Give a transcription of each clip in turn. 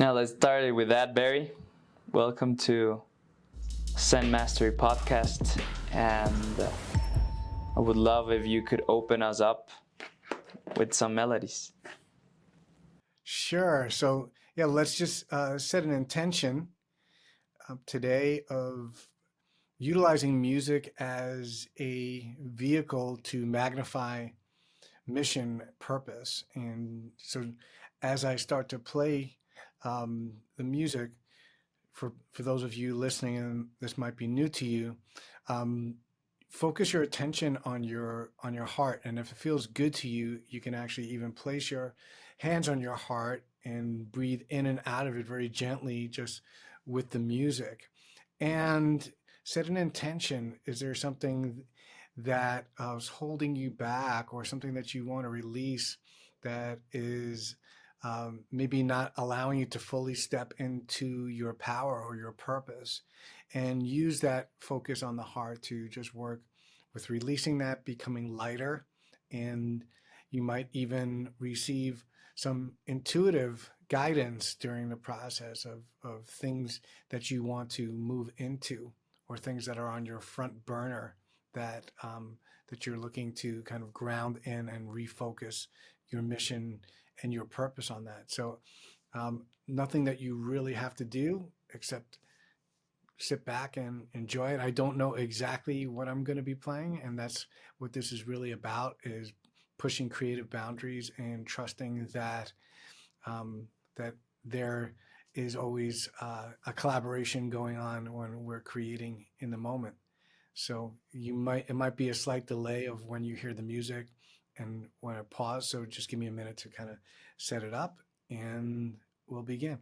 Now let's start it with that, Barry. Welcome to Zen Mastery Podcast, and I would love if you could open us up with some melodies. Sure. So, let's just set an intention today of utilizing music as a vehicle to magnify mission purpose. And so, as I start to play the music, for those of you listening, and this might be new to you, focus your attention on your heart. And if it feels good to you, you can actually even place your hands on your heart and breathe in and out of it very gently, just with the music. And set an intention. Is there something that is holding you back, or something that you want to release that is maybe not allowing you to fully step into your power or your purpose? And use that focus on the heart to just work with releasing that, becoming lighter. And you might even receive some intuitive guidance during the process of things that you want to move into, or things that are on your front burner that that you're looking to kind of ground in and refocus your mission and your purpose on that. So nothing that you really have to do except sit back and enjoy it. I don't know exactly what I'm going to be playing, and that's what this is really about, is pushing creative boundaries and trusting that that there is always a collaboration going on when we're creating in the moment. So it might be a slight delay of when you hear the music and when I pause. So just give me a minute to kind of set it up, and we'll begin.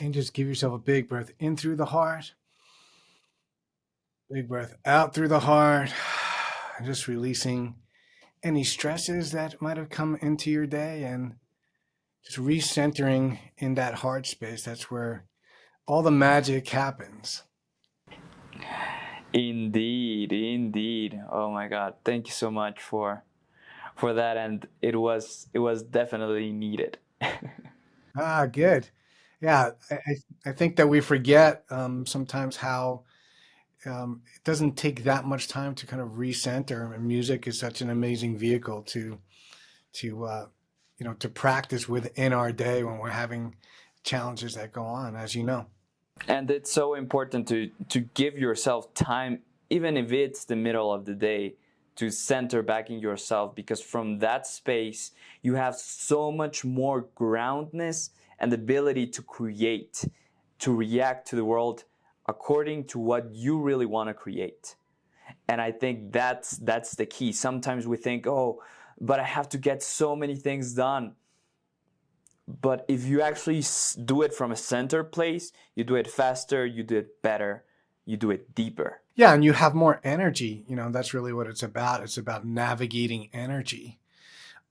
And just give yourself a big breath in through the heart, big breath out through the heart, just releasing any stresses that might have come into your day and just recentering in that heart space. That's where all the magic happens. Indeed, indeed. Oh my God. Thank you so much for that, and it was definitely needed. Ah, good. Yeah, I think that we forget sometimes how it doesn't take that much time to kind of recenter, and music is such an amazing vehicle to to practice within our day when we're having challenges that go on, as you know. And it's so important to give yourself time, even if it's the middle of the day, to center back in yourself, because from that space you have so much more groundness and ability to create, to react to the world according to what you really want to create. And I think that's the key. Sometimes we think, oh, but I have to get so many things done. But if you actually do it from a center place, you do it faster, you do it better, you do it deeper. Yeah, and you have more energy. That's really what it's about. It's about navigating energy.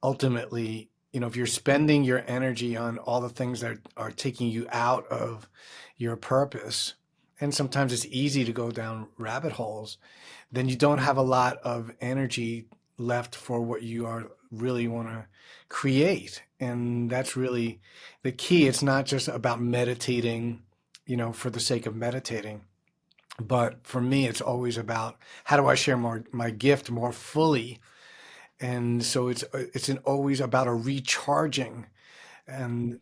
Ultimately, if you're spending your energy on all the things that are taking you out of your purpose, and sometimes it's easy to go down rabbit holes, then you don't have a lot of energy left for what you are really want to create. And that's really the key. It's not just about meditating, for the sake of meditating. But for me, it's always about how do I share my gift more fully. And so it's always about a recharging and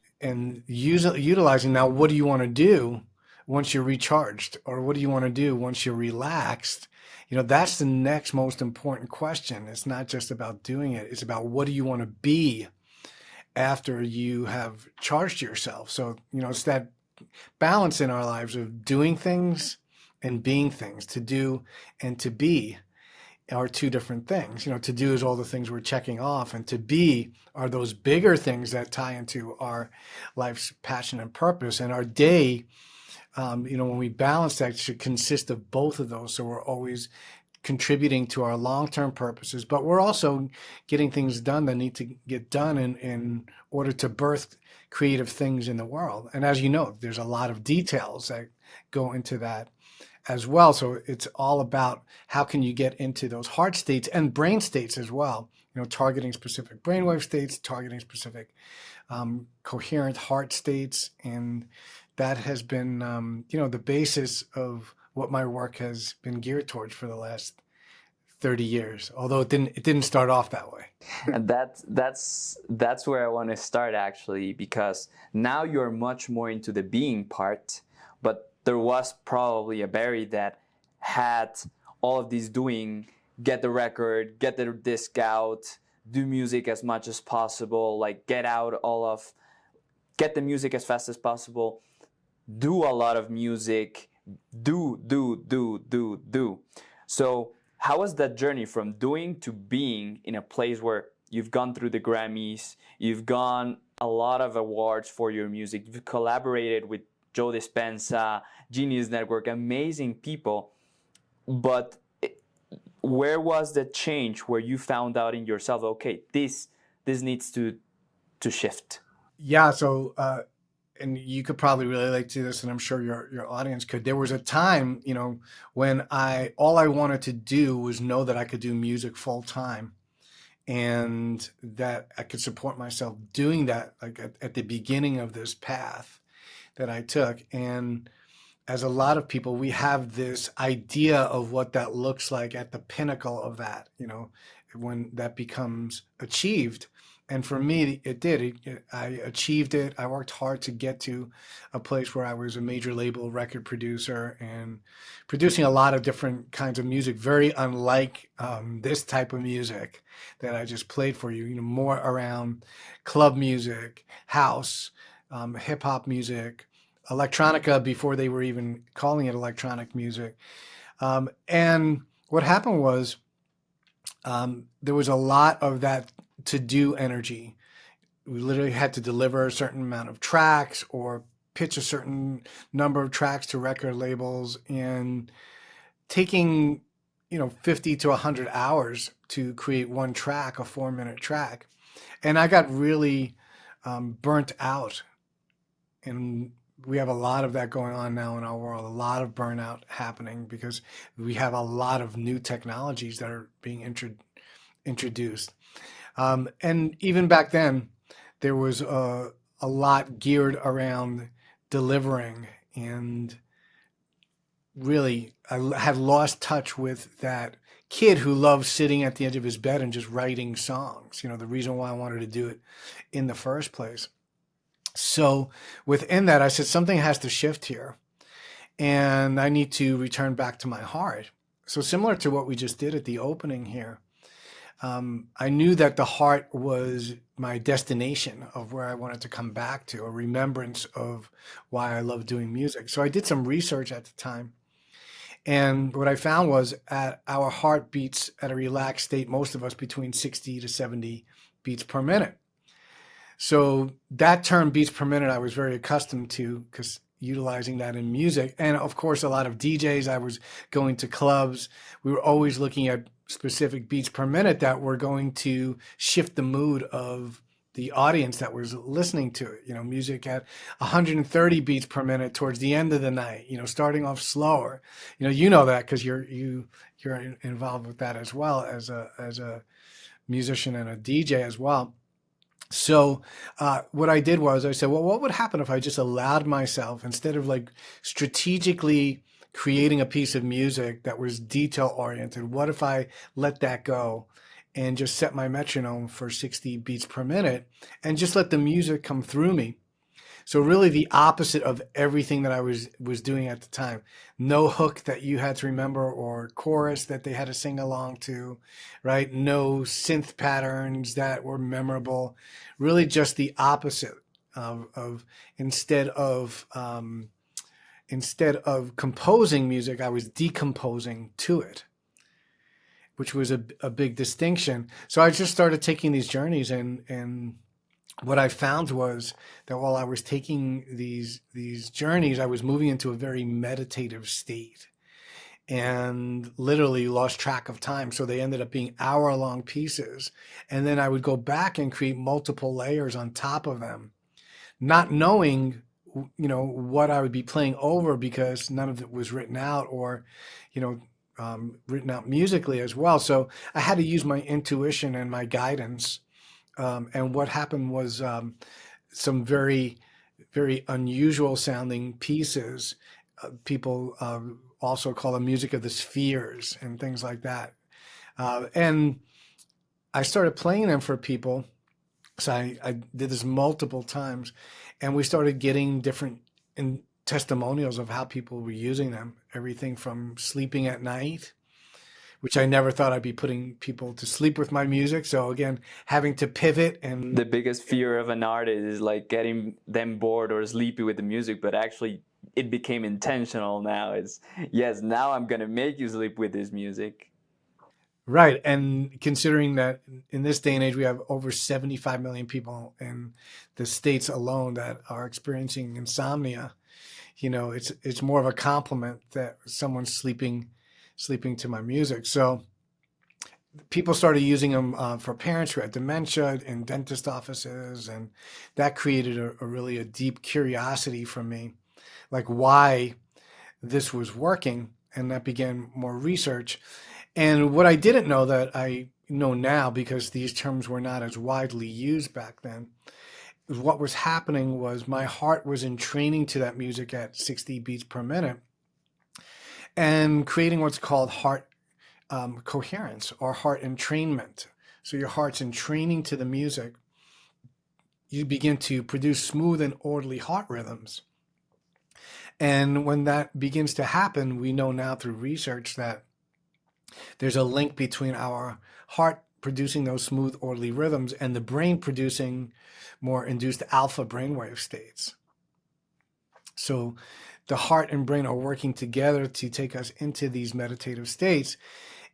utilizing. Now, what do you want to do once you're recharged, or what do you want to do once you're relaxed? That's the next most important question. It's not just about doing it. It's about what do you want to be after you have charged yourself. So, it's that balance in our lives of doing things and being things. To do and to be are two different things. To do is all the things we're checking off, and to be are those bigger things that tie into our life's passion and purpose. And our day, when we balance that, should consist of both of those. So we're always contributing to our long-term purposes, but we're also getting things done that need to get done in order to birth creative things in the world. And as you know, there's a lot of details that go into that as well. So it's all about how can you get into those heart states and brain states as well, targeting specific brainwave states, targeting specific coherent heart states. And that has been, the basis of what my work has been geared towards for the last 30 years, although it didn't start off that way. And that's where I want to start, actually, because now you're much more into the being part, but there was probably a Barry that had all of these doing, get the record, get the disc out, do music as much as possible, like get the music as fast as possible, do a lot of music, do. So how was that journey from doing to being in a place where you've gone through the Grammys, you've gone a lot of awards for your music, you've collaborated with Joe Dispenza, Genius Network, amazing people. But where was the change where you found out in yourself, okay, this needs to shift? Yeah. So, and you could probably relate to this, and I'm sure your audience could. There was a time, when all I wanted to do was know that I could do music full time, and that I could support myself doing that, like at the beginning of this path that I took. And as a lot of people, we have this idea of what that looks like at the pinnacle of that, when that becomes achieved. And for me, it did. I achieved it. I worked hard to get to a place where I was a major label record producer and producing a lot of different kinds of music, very unlike this type of music that I just played for you, more around club music, house, hip hop music, electronica before they were even calling it electronic music. And what happened was there was a lot of that to do energy. We literally had to deliver a certain amount of tracks or pitch a certain number of tracks to record labels, and taking 50 to 100 hours to create one track, a 4-minute track. And I got really burnt out. And we have a lot of that going on now in our world, a lot of burnout happening because we have a lot of new technologies that are being introduced. And even back then, there was a lot geared around delivering, and really I had lost touch with that kid who loved sitting at the edge of his bed and just writing songs, the reason why I wanted to do it in the first place. So within that, I said, something has to shift here, and I need to return back to my heart. So similar to what we just did at the opening here, I knew that the heart was my destination of where I wanted to come back to, a remembrance of why I love doing music. So I did some research at the time. And what I found was our heart beats at a relaxed state, most of us between 60 to 70 beats per minute. So that term beats per minute, I was very accustomed to, because utilizing that in music. And of course, a lot of DJs, I was going to clubs. We were always looking at specific beats per minute that were going to shift the mood of the audience that was listening to it. Music at 130 beats per minute towards the end of the night, starting off slower. That because you're involved with that as well as a musician and a DJ as well. So what I did was I said, well, what would happen if I just allowed myself, instead of like strategically creating a piece of music that was detail oriented, what if I let that go and just set my metronome for 60 beats per minute and just let the music come through me? So really the opposite of everything that I was doing at the time. No hook that you had to remember or chorus that they had to sing along to, right? No synth patterns that were memorable. Really just the opposite of instead of composing music, I was decomposing to it, which was a big distinction. So I just started taking these journeys, and what I found was that while I was taking these journeys, I was moving into a very meditative state and literally lost track of time. So they ended up being hour-long pieces. And then I would go back and create multiple layers on top of them, not knowing, what I would be playing over, because none of it was written out or, written out musically as well. So I had to use my intuition and my guidance. And what happened was some very, very unusual sounding pieces. People also call them music of the spheres and things like that. And I started playing them for people. So I did this multiple times, and we started getting different testimonials of how people were using them. Everything from sleeping at night, which I never thought I'd be putting people to sleep with my music. So again, having to pivot. And the biggest fear of an artist is like getting them bored or sleepy with the music, but actually it became intentional now. It's, yes, now I'm going to make you sleep with this music. Right. And considering that in this day and age, we have over 75 million people in the States alone that are experiencing insomnia, it's more of a compliment that someone's sleeping to my music. So people started using them for parents who had dementia in dentist offices, and that created a deep curiosity from me, like why this was working, and that began more research. And what I didn't know that I know now, because these terms were not as widely used back then, is what was happening was my heart was in training to that music at 60 beats per minute and creating what's called heart coherence or heart entrainment. So your heart's entraining to the music. You begin to produce smooth and orderly heart rhythms. And when that begins to happen, we know now through research that there's a link between our heart producing those smooth, orderly rhythms and the brain producing more induced alpha brainwave states. So the heart and brain are working together to take us into these meditative states.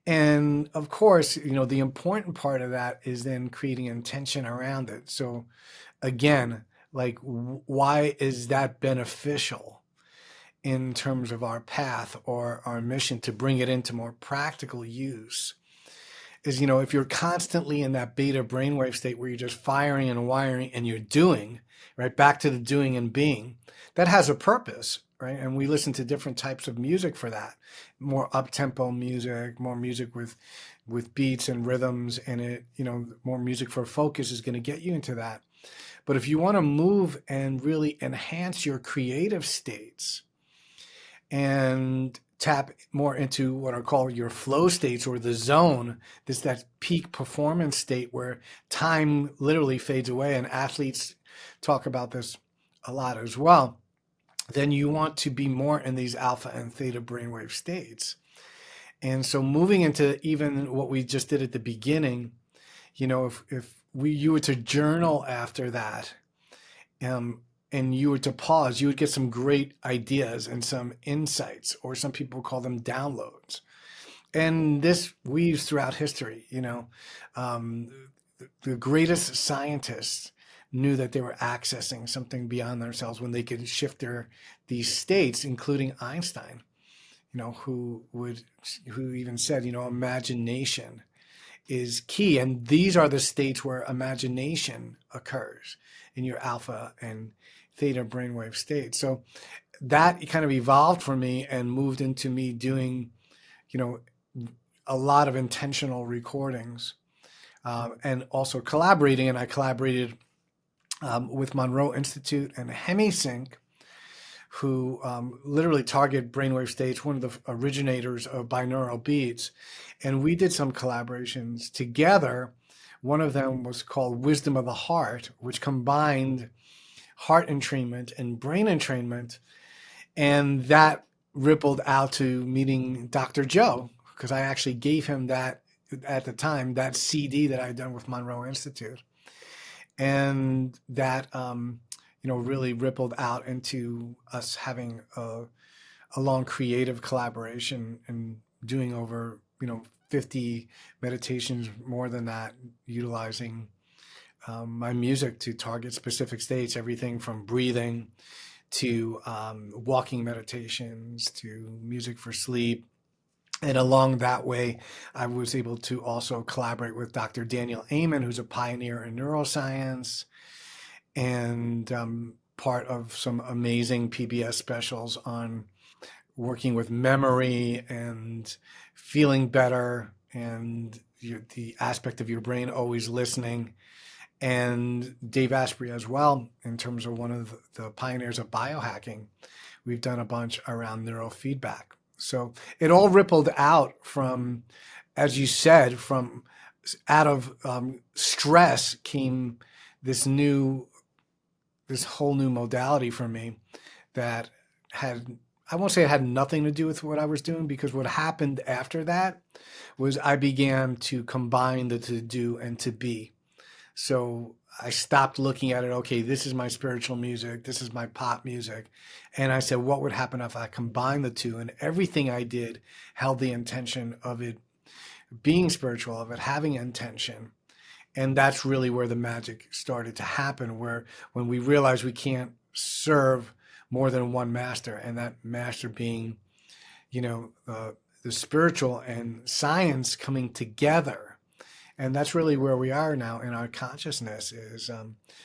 And of course, the important part of that is then creating intention around it. So again, like, why is that beneficial in terms of our path or our mission to bring it into more practical use? Is, if you're constantly in that beta brainwave state where you're just firing and wiring and you're doing, right, back to the doing and being, that has a purpose, right? And we listen to different types of music for that. More up-tempo music, more music with beats and rhythms, and more music for focus is going to get you into that. But if you want to move and really enhance your creative states and tap more into what are called your flow states, or the zone, that peak performance state where time literally fades away, and athletes talk about this a lot as well, then you want to be more in these alpha and theta brainwave states. And so moving into even what we just did at the beginning, if you were to journal after that, and you were to pause, you would get some great ideas and some insights, or some people call them downloads. And this weaves throughout history. The greatest scientists knew that they were accessing something beyond themselves when they could shift these states, including Einstein, who even said, imagination is key. And these are the states where imagination occurs, in your alpha and theta brainwave state. So that kind of evolved for me and moved into me doing, a lot of intentional recordings, and also collaborating. And I collaborated with Monroe Institute and HemiSync, who literally target brainwave states, one of the originators of binaural beats. And we did some collaborations together. One of them was called Wisdom of the Heart, which combined heart entrainment and brain entrainment. And that rippled out to meeting Dr. Joe, because I actually gave him that, at the time, that CD that I had done with Monroe Institute. And that, really rippled out into us having a long creative collaboration and doing over, 50 meditations, more than that, utilizing my music to target specific states, everything from breathing to walking meditations to music for sleep. And along that way, I was able to also collaborate with Dr. Daniel Amen, who's a pioneer in neuroscience, and part of some amazing PBS specials on working with memory and feeling better, and the aspect of your brain always listening. And Dave Asprey as well, in terms of one of the pioneers of biohacking. We've done a bunch around neurofeedback. So it all rippled out from, as you said, from out of stress came this whole new modality for me that had, I won't say it had nothing to do with what I was doing, because what happened after that was I began to combine the to do and to be. So I stopped looking at it, okay, this is my spiritual music, this is my pop music. And I said, what would happen if I combined the two? And everything I did held the intention of it being spiritual, of it having intention. And that's really where the magic started to happen, where when we realized we can't serve more than one master, and that master being, the spiritual and science coming together. And that's really where we are now in our consciousness, is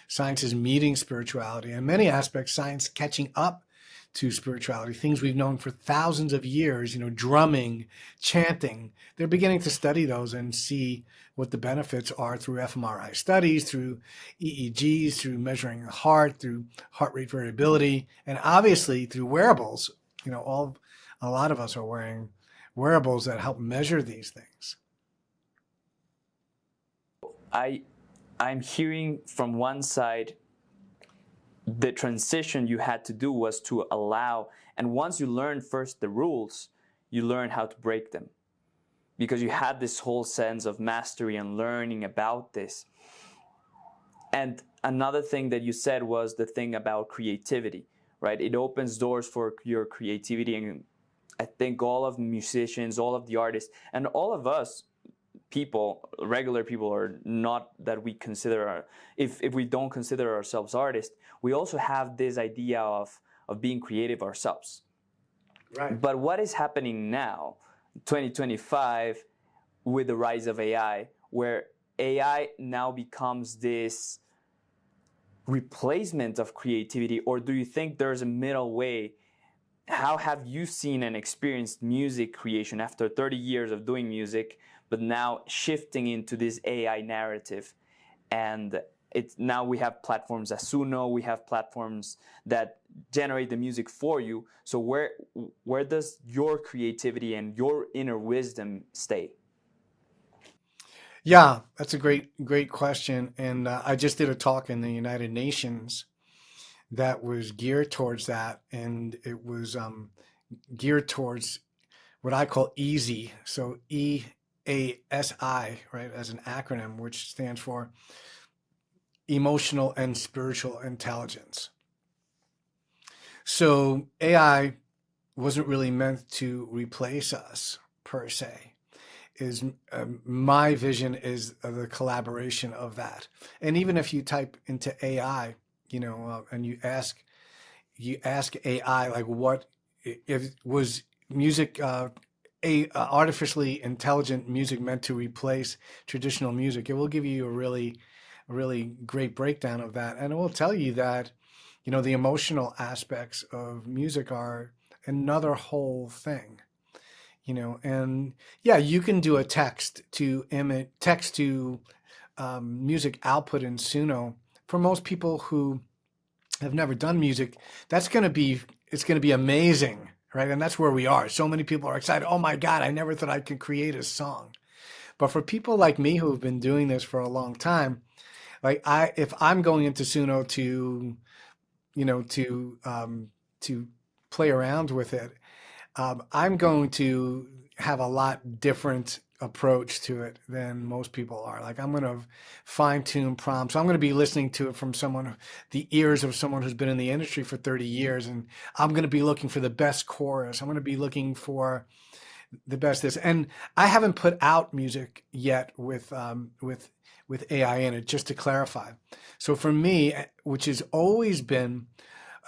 science is meeting spirituality. In many aspects, science catching up to spirituality, things we've known for thousands of years, drumming, chanting. They're beginning to study those and see what the benefits are through fMRI studies, through EEGs, through measuring the heart, through heart rate variability, and obviously through wearables. A lot of us are wearing wearables that help measure these things. I'm hearing from one side, the transition you had to do was to allow, and once you learn first the rules, you learn how to break them, because you had this whole sense of mastery and learning about this. And another thing that you said was the thing about creativity, right? It opens doors for your creativity, and I think all of the musicians, all of the artists, and all of us, people, regular people, or not that we consider, if we don't consider ourselves artists, we also have this idea of being creative ourselves. Right. But what is happening now, 2025, with the rise of AI, where AI now becomes this replacement of creativity, or do you think there's a middle way? How have you seen and experienced music creation after 30 years of doing music, but now shifting into this AI narrative? And it's now we have platforms as Suno, we have platforms that generate the music for you. So where does your creativity and your inner wisdom stay? Yeah, that's a great question. And I just did a talk in the United Nations that was geared towards that, and it was geared towards what I call EASY. So EASI, right, as an acronym, which stands for Emotional and Spiritual Intelligence. So AI wasn't really meant to replace us per se. Is my vision is the collaboration of that. And even if you type into AI, and you ask AI like, what if was music artificially intelligent music meant to replace traditional music, it will give you a really great breakdown of that, and it will tell you that the emotional aspects of music are another whole thing. And yeah, you can do a text to music output in Suno. For most people who have never done music, it's going to be amazing, right? And that's where we are. So many people are excited. Oh my God, I never thought I could create a song. But for people like me who've been doing this for a long time, like if I'm going into Suno to, to play around with it, I'm going to have a lot different approach to it than most people are. Like, I'm going to fine tune prompts. I'm going to be listening to it from the ears of someone who's been in the industry for 30 years. And I'm going to be looking for the best chorus. I'm going to be looking for the best this. And I haven't put out music yet with AI in it, just to clarify. So for me, which has always been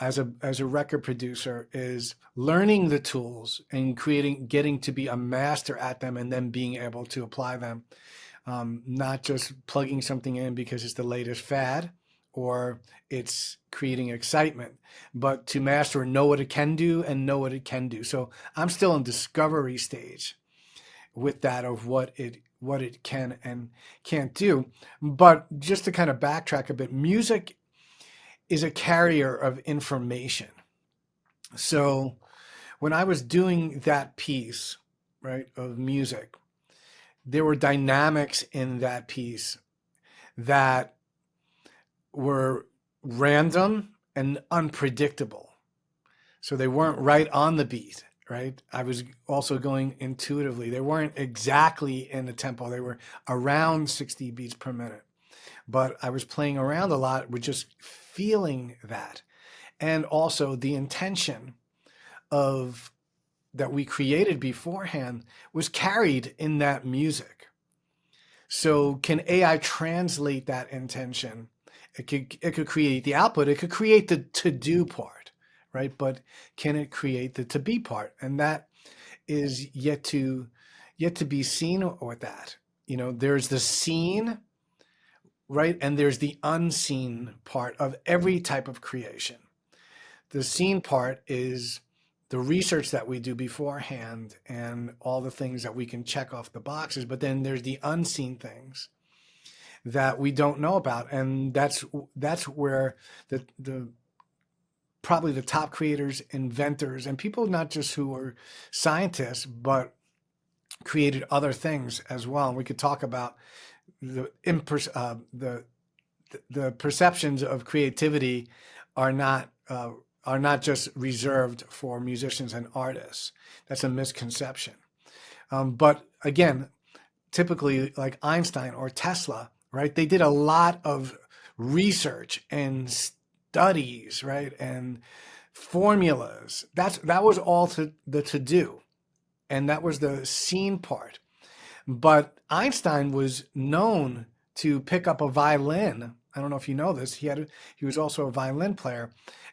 as a record producer, is learning the tools and getting to be a master at them, and then being able to apply them, not just plugging something in because it's the latest fad or it's creating excitement, but to master and know what it can do and know what it can do. So I'm still in discovery stage with that, of what it can and can't do. But just to kind of backtrack a bit, music is a carrier of information. So when I was doing that piece, right, of music, there were dynamics in that piece that were random and unpredictable. So they weren't right on the beat, right? I was also going intuitively. They weren't exactly in the tempo. They were around 60 beats per minute. But I was playing around a lot with just feeling that. And also the intention of that we created beforehand was carried in that music. So can AI translate that intention? It could create the output. It could create the to-do part, right? But can it create the to-be part? And that is yet to be seen with that. There's the scene, right? And there's the unseen part of every type of creation. The seen part is the research that we do beforehand and all the things that we can check off the boxes. But then there's the unseen things that we don't know about. And that's where the probably the top creators, inventors, and people not just who are scientists, but created other things as well. And we could talk about the perceptions of creativity are not just reserved for musicians and artists. That's a misconception. But again, typically like Einstein or Tesla, right? They did a lot of research and studies, right? And formulas. That was all to do. And that was the seen part. But Einstein was known to pick up a violin. I don't know if you know this. He was also a violin player,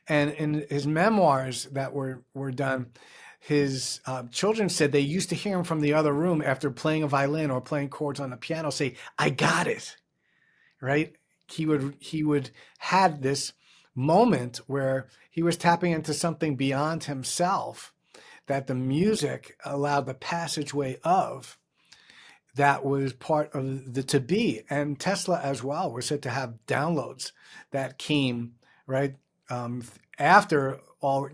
and in his memoirs that were done, his children said they used to hear him from the other room after playing a violin or playing chords on the piano say, "I got it." Right? He would had this moment where he was tapping into something beyond himself that the music allowed the passageway of, that was part of the to be. And Tesla as well was said to have downloads that came right after all,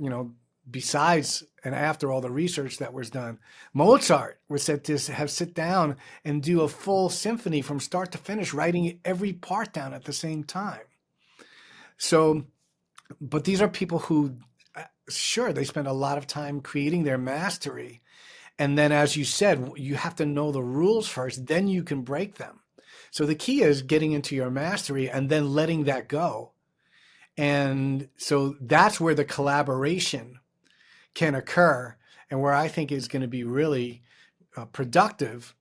besides and after all the research that was done. Mozart was said to have sit down and do a full symphony from start to finish, writing every part down at the same time. So, but these are people who, sure, they spend a lot of time creating their mastery. And then, as you said, you have to know the rules first, then you can break them. So the key is getting into your mastery and then letting that go. And so that's where the collaboration can occur. And where I think is going to be really productive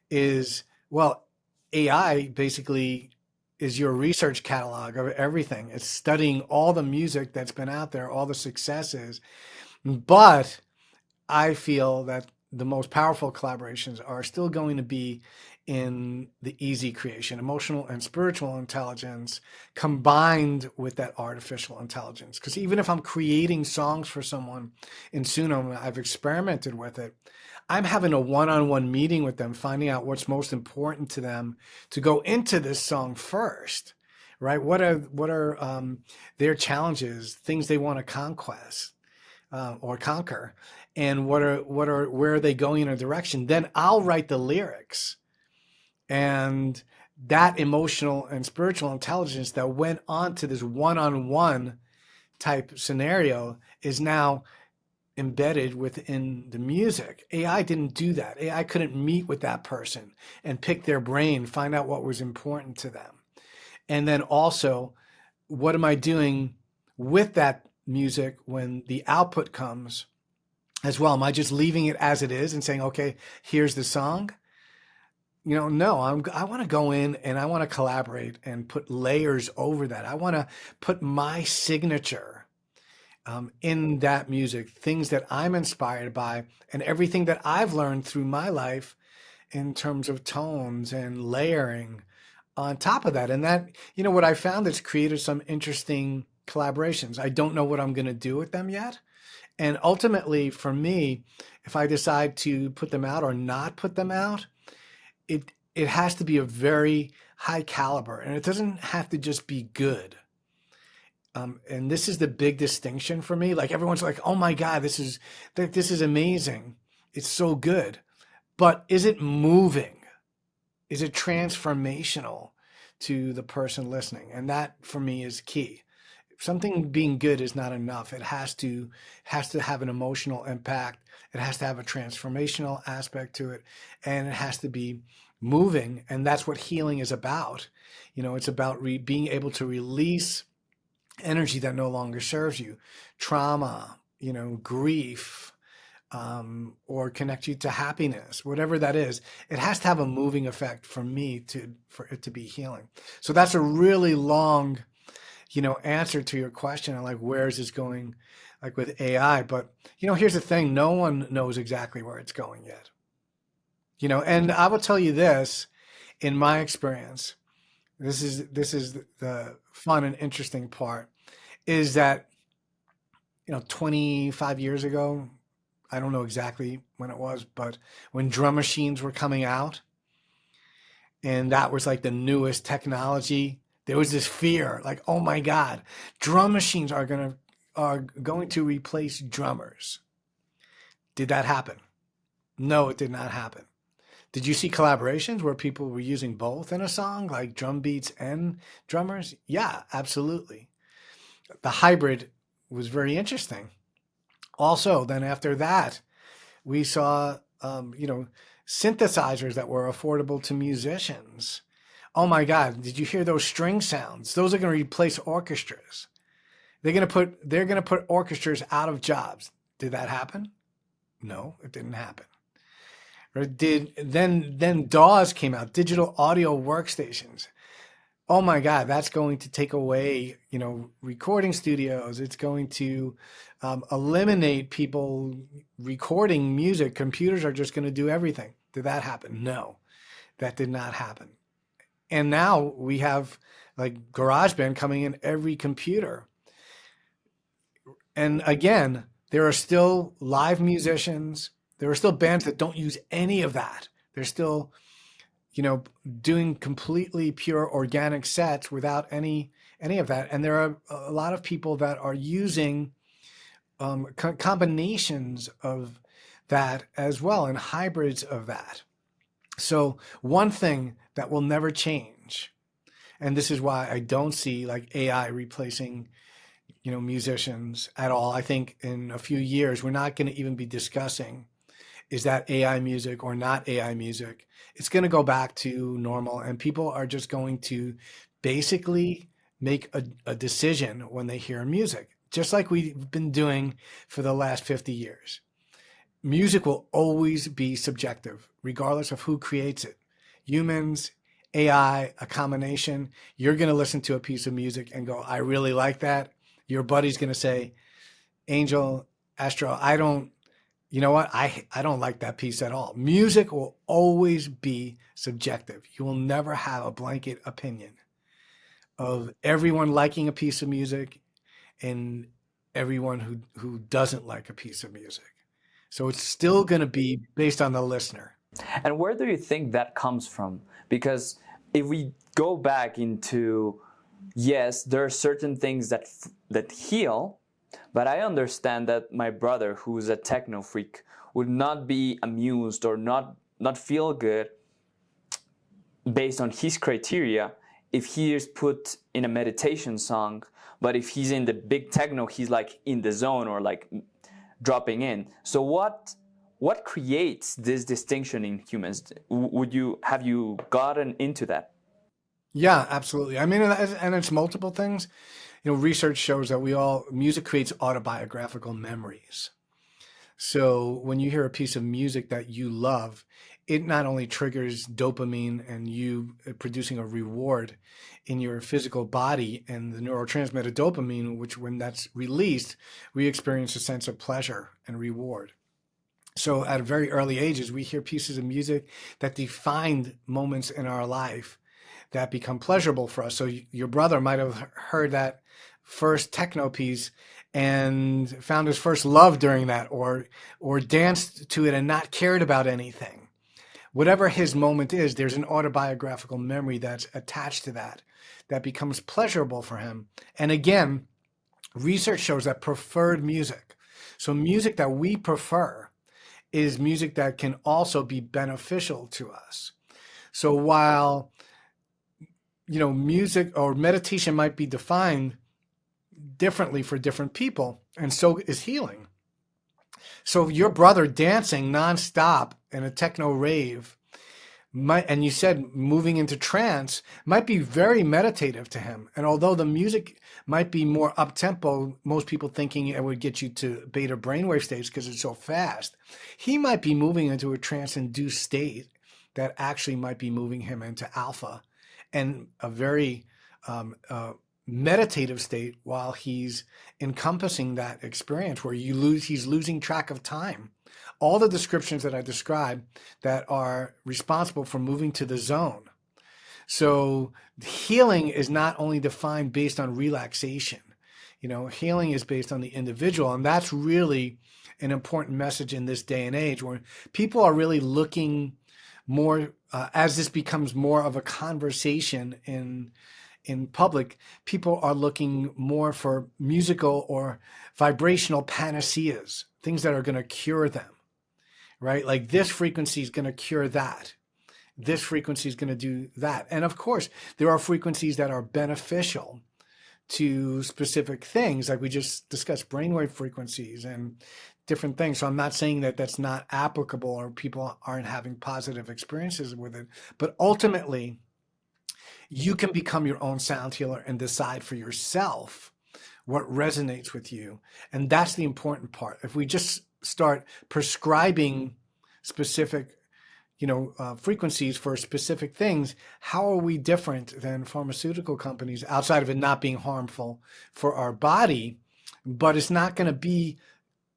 is, well, AI basically is your research catalog of everything. It's studying all the music that's been out there, all the successes. But I feel that the most powerful collaborations are still going to be in the easy creation, emotional and spiritual intelligence combined with that artificial intelligence. Because even if I'm creating songs for someone in Suno, I've experimented with it, I'm having a one-on-one meeting with them, finding out what's most important to them to go into this song first, right? What are their challenges, things they want to conquest or conquer, and where are they going in a direction? Then I'll write the lyrics. And that emotional and spiritual intelligence that went on to this one-on-one type scenario is now embedded within the music. AI didn't do that. AI couldn't meet with that person and pick their brain, find out what was important to them. And then also, what am I doing with that music when the output comes as well? Am I just leaving it as it is and saying, okay, here's the song? No, I want to go in and I want to collaborate and put layers over that. I want to put my signature in that music, things that I'm inspired by, and everything that I've learned through my life in terms of tones and layering on top of that. And that, what I found that's created some interesting collaborations. I don't know what I'm going to do with them yet. And ultimately, for me, if I decide to put them out or not put them out, it has to be a very high caliber, and it doesn't have to just be good. And this is the big distinction for me. Like, everyone's like, "Oh my God, this is amazing. It's so good." But is it moving? Is it transformational to the person listening? And that for me is key. Something being good is not enough. It has to have an emotional impact. It has to have a transformational aspect to it, and it has to be moving. And that's what healing is about. It's about being able to release energy that no longer serves you, trauma, grief, or connect you to happiness, whatever that is. It has to have a moving effect for me for it to be healing. So that's a really long answer to your question on like, where is this going, like with AI? But here's the thing: no one knows exactly where it's going yet. And I will tell you this, in my experience, this is the fun and interesting part, is that 25 years ago, I don't know exactly when it was, but when drum machines were coming out, and that was like the newest technology, there was this fear, like, oh my God, drum machines are going to replace drummers. Did that happen? No, it did not happen. Did you see collaborations where people were using both in a song, like drum beats and drummers? Yeah, absolutely. The hybrid was very interesting. Also, then after that, we saw, synthesizers that were affordable to musicians. Oh my God, did you hear those string sounds? Those are going to replace orchestras. They're going to put orchestras out of jobs. Did that happen? No, it didn't happen. right? Then DAWs came out, digital audio workstations. Oh my God, that's going to take away, recording studios. It's going to eliminate people recording music. Computers are just going to do everything. Did that happen? No, that did not happen. And now we have like GarageBand coming in every computer. And again, there are still live musicians. There are still bands that don't use any of that. They're still, doing completely pure organic sets without any of that. And there are a lot of people that are using combinations of that as well and hybrids of that. So one thing that will never change, and this is why I don't see like AI replacing musicians at all. I think in a few years we're not going to even be discussing, is that AI music or not AI music? It's going to go back to normal, and people are just going to basically make a decision when they hear music, just like we've been doing for the last 50 years. Music will always be subjective, regardless of who creates it. Humans, AI, a combination. You're going to listen to a piece of music and go, I really like that. Your buddy's going to say, Angel, Astro, you know what? I don't like that piece at all. Music will always be subjective. You will never have a blanket opinion of everyone liking a piece of music and everyone who doesn't like a piece of music. So it's still going to be based on the listener. And where do you think that comes from? Because if we go back into, yes, there are certain things that heal, but I understand that my brother, who's a techno freak, would not be amused or not feel good based on his criteria if he is put in a meditation song, but if he's in the big techno, he's like in the zone or like dropping in. So what creates this distinction in humans? Have you gotten into that? Yeah, absolutely. I mean, and it's multiple things. Research shows that music creates autobiographical memories. So when you hear a piece of music that you love, it not only triggers dopamine and you producing a reward in your physical body and the neurotransmitter dopamine, which when that's released, we experience a sense of pleasure and reward. So at very early ages, we hear pieces of music that defined moments in our life that become pleasurable for us. So your brother might have heard that first techno piece and found his first love during that, or danced to it and not cared about anything. Whatever his moment is, there's an autobiographical memory that's attached to that becomes pleasurable for him. And again, research shows that preferred music, so music that we prefer, is music that can also be beneficial to us. So while music or meditation might be defined differently for different people, and so is healing. So your brother dancing nonstop in a techno rave and you said moving into trance, might be very meditative to him. And although the music might be more up tempo, most people thinking it would get you to beta brainwave states because it's so fast, he might be moving into a trance-induced state that actually might be moving him into alpha and a very meditative state while he's encompassing that experience where he's losing track of time. All the descriptions that I described that are responsible for moving to the zone. So healing is not only defined based on relaxation. Healing is based on the individual, and that's really an important message in this day and age where people are really looking more, as this becomes more of a conversation in public, people are looking more for musical or vibrational panaceas, things that are going to cure them, right? Like this frequency is going to cure that. This frequency is going to do that. And of course, there are frequencies that are beneficial to specific things, like we just discussed brainwave frequencies and different things. So I'm not saying that that's not applicable or people aren't having positive experiences with it, but ultimately, you can become your own sound healer and decide for yourself what resonates with you. And that's the important part. If we just start prescribing specific frequencies for specific things. How are we different than pharmaceutical companies outside of it not being harmful for our body? But it's not going to be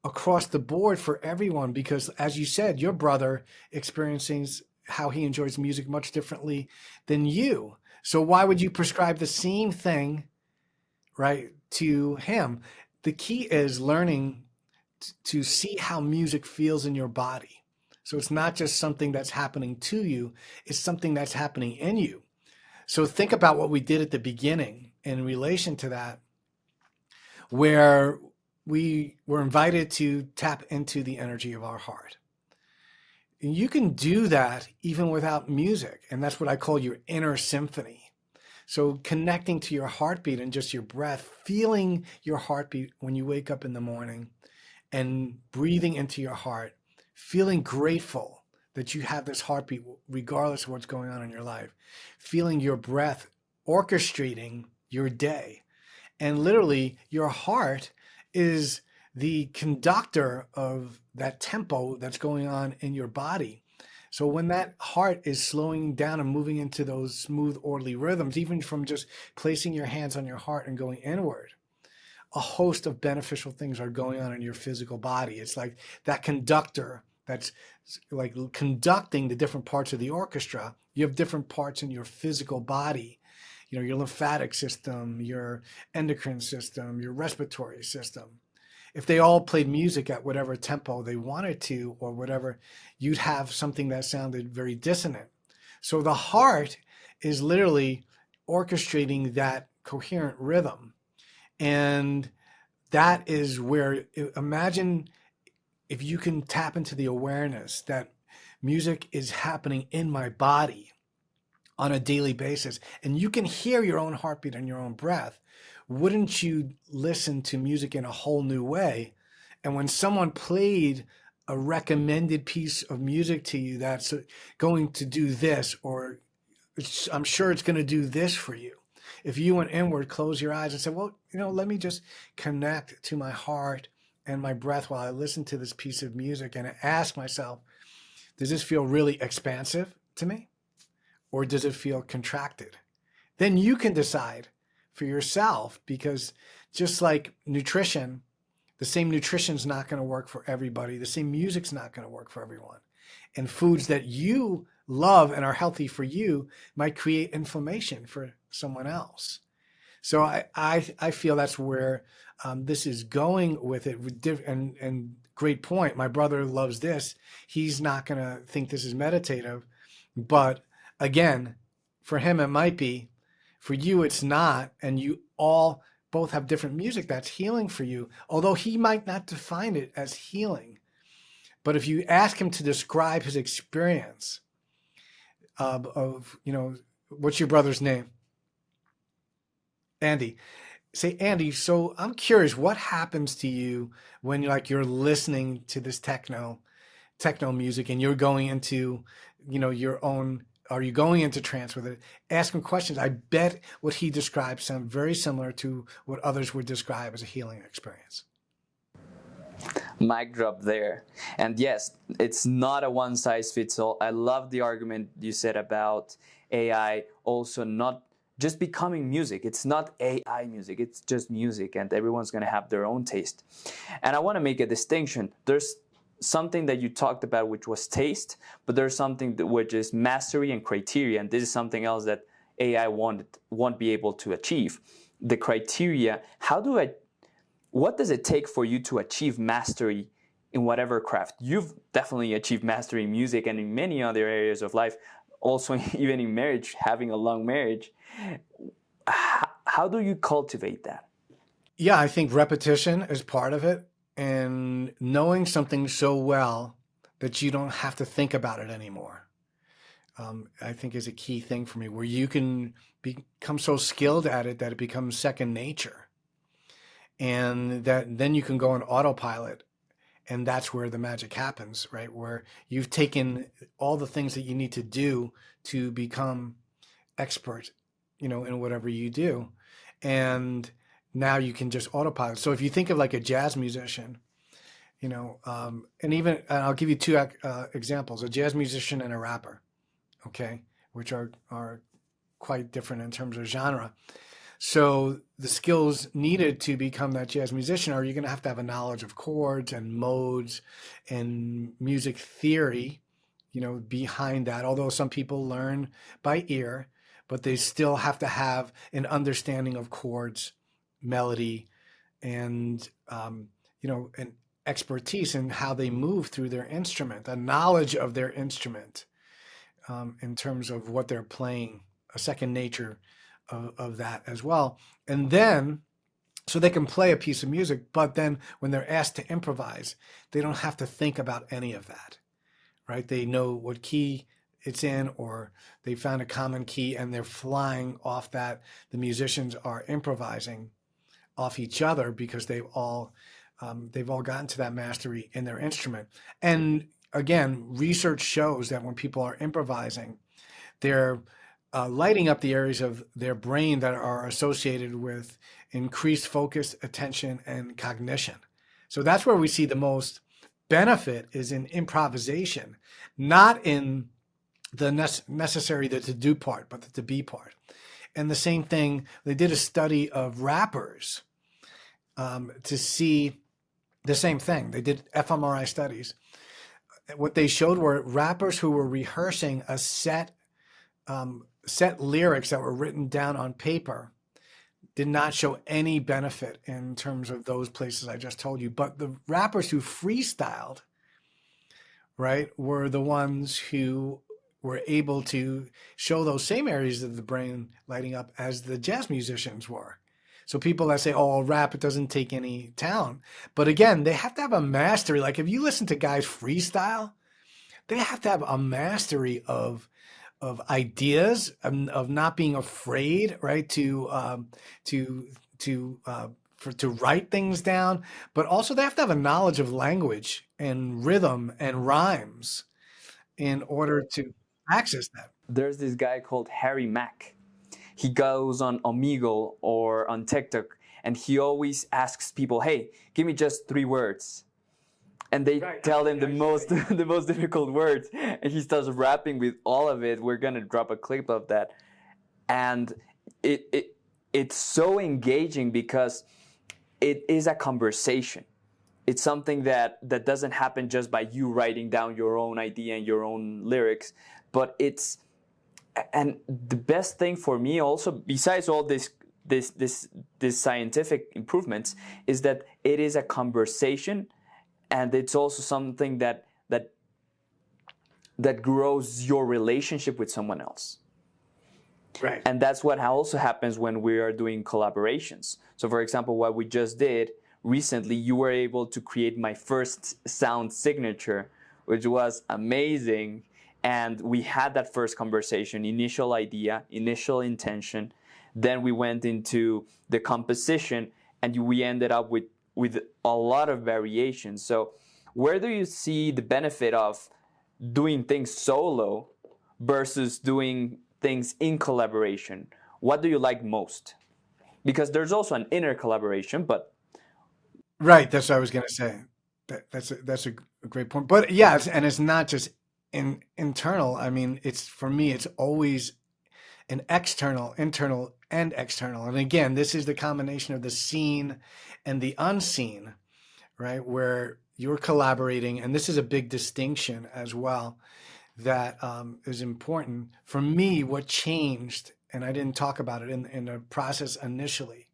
across the board for everyone because, as you said, your brother experiences how he enjoys music much differently than you. So why would you prescribe the same thing, right, to him? The key is learning to see how music feels in your body. So it's not just something that's happening to you, it's something that's happening in you. So think about what we did at the beginning in relation to that, where we were invited to tap into the energy of our heart. And you can do that even without music. And that's what I call your inner symphony. So connecting to your heartbeat and just your breath, feeling your heartbeat when you wake up in the morning and breathing into your heart, feeling grateful that you have this heartbeat regardless of what's going on in your life, feeling your breath orchestrating your day. And literally your heart is the conductor of that tempo that's going on in your body. So when that heart is slowing down and moving into those smooth, orderly rhythms, even from just placing your hands on your heart and going inward, a host of beneficial things are going on in your physical body. It's like that conductor that's like conducting the different parts of the orchestra. You have different parts in your physical body, your lymphatic system, your endocrine system, your respiratory system. If they all played music at whatever tempo they wanted to or whatever, you'd have something that sounded very dissonant. So the heart is literally orchestrating that coherent rhythm. And that is where, imagine if you can tap into the awareness that music is happening in my body on a daily basis, and you can hear your own heartbeat and your own breath. Wouldn't you listen to music in a whole new way? And when someone played a recommended piece of music to you that's going to do this, or I'm sure it's going to do this for you. If you went inward, close your eyes and said, well, let me just connect to my heart and my breath while I listen to this piece of music and ask myself, does this feel really expansive to me? Or does it feel contracted? Then you can decide for yourself, because just like nutrition, the same nutrition's not going to work for everybody. The same music's not going to work for everyone. And foods that you love and are healthy for you might create inflammation for someone else. So I feel that's where this is going with it. And great point. My brother loves this. He's not going to think this is meditative, but again, for him it might be. For you it's not, and you all both have different music that's healing for you, although he might not define it as healing. But if you ask him to describe his experience of what's your brother's name? Andy. Say, Andy, so I'm curious, what happens to you when you're listening to this techno music and you're going into, your own, are you going into trance with it? Ask him questions. I bet what he describes sound very similar to what others would describe as a healing experience. Mic drop there. And yes, it's not a one size fits all. I love the argument you said about AI also not just becoming music. It's not AI music, it's just music, and everyone's going to have their own taste. And I want to make a distinction. There's something that you talked about, which was taste, but there's something which is mastery and criteria, and this is something else that AI won't be able to achieve. The criteria, what does it take for you to achieve mastery in whatever craft? You've definitely achieved mastery in music and in many other areas of life, also even in marriage, having a long marriage. How do you cultivate that? Yeah, I think repetition is part of it, and knowing something so well that you don't have to think about it anymore. I think is a key thing for me, where you can become so skilled at it that it becomes second nature. And that then you can go on autopilot, and that's where the magic happens, right? Where you've taken all the things that you need to do to become expert, in whatever you do. And now you can just autopilot. So if you think of like a jazz musician, and I'll give you two examples: a jazz musician and a rapper, okay, which are quite different in terms of genre. So the skills needed to become that jazz musician are you're going to have a knowledge of chords and modes and music theory, behind that. Although some people learn by ear, but they still have to have an understanding of chords, melody, and an expertise in how they move through their instrument, a knowledge of their instrument, in terms of what they're playing, a second nature of that as well. And then, so they can play a piece of music, but then when they're asked to improvise, they don't have to think about any of that, right? They know what key it's in, or they found a common key and they're flying off that. The musicians are improvising off each other because they've all gotten to that mastery in their instrument. And again, research shows that when people are improvising, they're lighting up the areas of their brain that are associated with increased focus, attention, and cognition. So that's where we see the most benefit, is in improvisation, not in the necessary the to do part, but the to be part. And the same thing, they did a study of rappers to see the same thing. They did fMRI studies. What they showed were rappers who were rehearsing a set lyrics that were written down on paper did not show any benefit in terms of those places I just told you. But the rappers who freestyled, right, were the ones who were able to show those same areas of the brain lighting up as the jazz musicians were. So people that say, oh, rap, it doesn't take any talent. But again, they have to have a mastery. Like if you listen to guys freestyle, they have to have a mastery of ideas, of not being afraid, right, to write things down, but also they have to have a knowledge of language and rhythm and rhymes in order to access that. There's this guy called Harry Mack. He goes on Omegle or on TikTok, and he always asks people, hey, give me just 3 words. And they tell him the most difficult words, and he starts rapping with all of it. We're gonna drop a clip of that, and it's so engaging because it is a conversation. It's something that doesn't happen just by you writing down your own idea and your own lyrics, but and the best thing for me also, besides all this scientific improvements, is that it is a conversation. And it's also something that grows your relationship with someone else. Right. And that's what also happens when we are doing collaborations. So for example, what we just did recently, you were able to create my first sound signature, which was amazing. And we had that first conversation, initial idea, initial intention. Then we went into the composition, and we ended up with a lot of variations. So where do you see the benefit of doing things solo versus doing things in collaboration? What do you like most? Because there's also an inner collaboration, but... Right, that's what I was going to say. That's a great point. But yeah, and it's not just internal. I mean, for me, it's always an external, internal, and external. And again, this is the combination of the seen and the unseen, right? Where you're collaborating, and this is a big distinction as well that is important. For me, what changed, and I didn't talk about it in the process initially,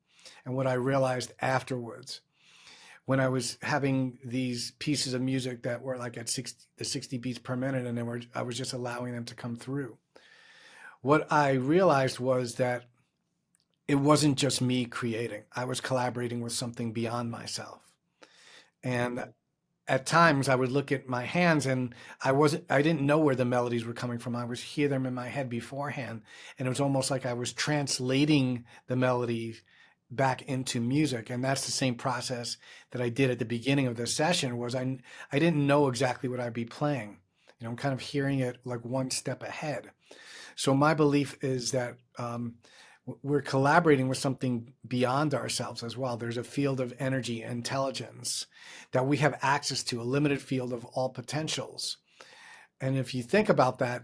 and what I realized afterwards, when I was having these pieces of music that were like at 60 beats per minute, and I was just allowing them to come through. What I realized was that it wasn't just me creating. I was collaborating with something beyond myself. And at times I would look at my hands and I didn't know where the melodies were coming from. I would hear them in my head beforehand. And it was almost like I was translating the melody back into music. And that's the same process that I did at the beginning of the session. Was I didn't know exactly what I'd be playing. I'm kind of hearing it like one step ahead. So my belief is that we're collaborating with something beyond ourselves as well. There's a field of energy, intelligence that we have access to, a limited field of all potentials. And if you think about that,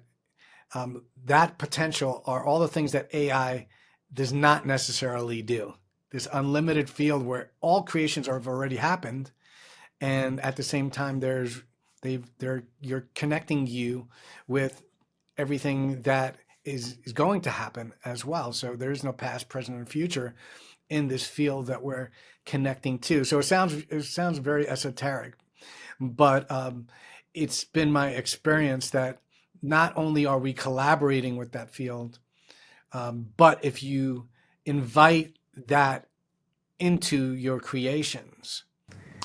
that potential are all the things that AI does not necessarily do. This unlimited field where all creations have already happened, and at the same time, you're connecting you with everything that is going to happen as well. So there's no past, present, and future in this field that we're connecting to. So it sounds very esoteric, but it's been my experience that not only are we collaborating with that field, but if you invite that into your creations.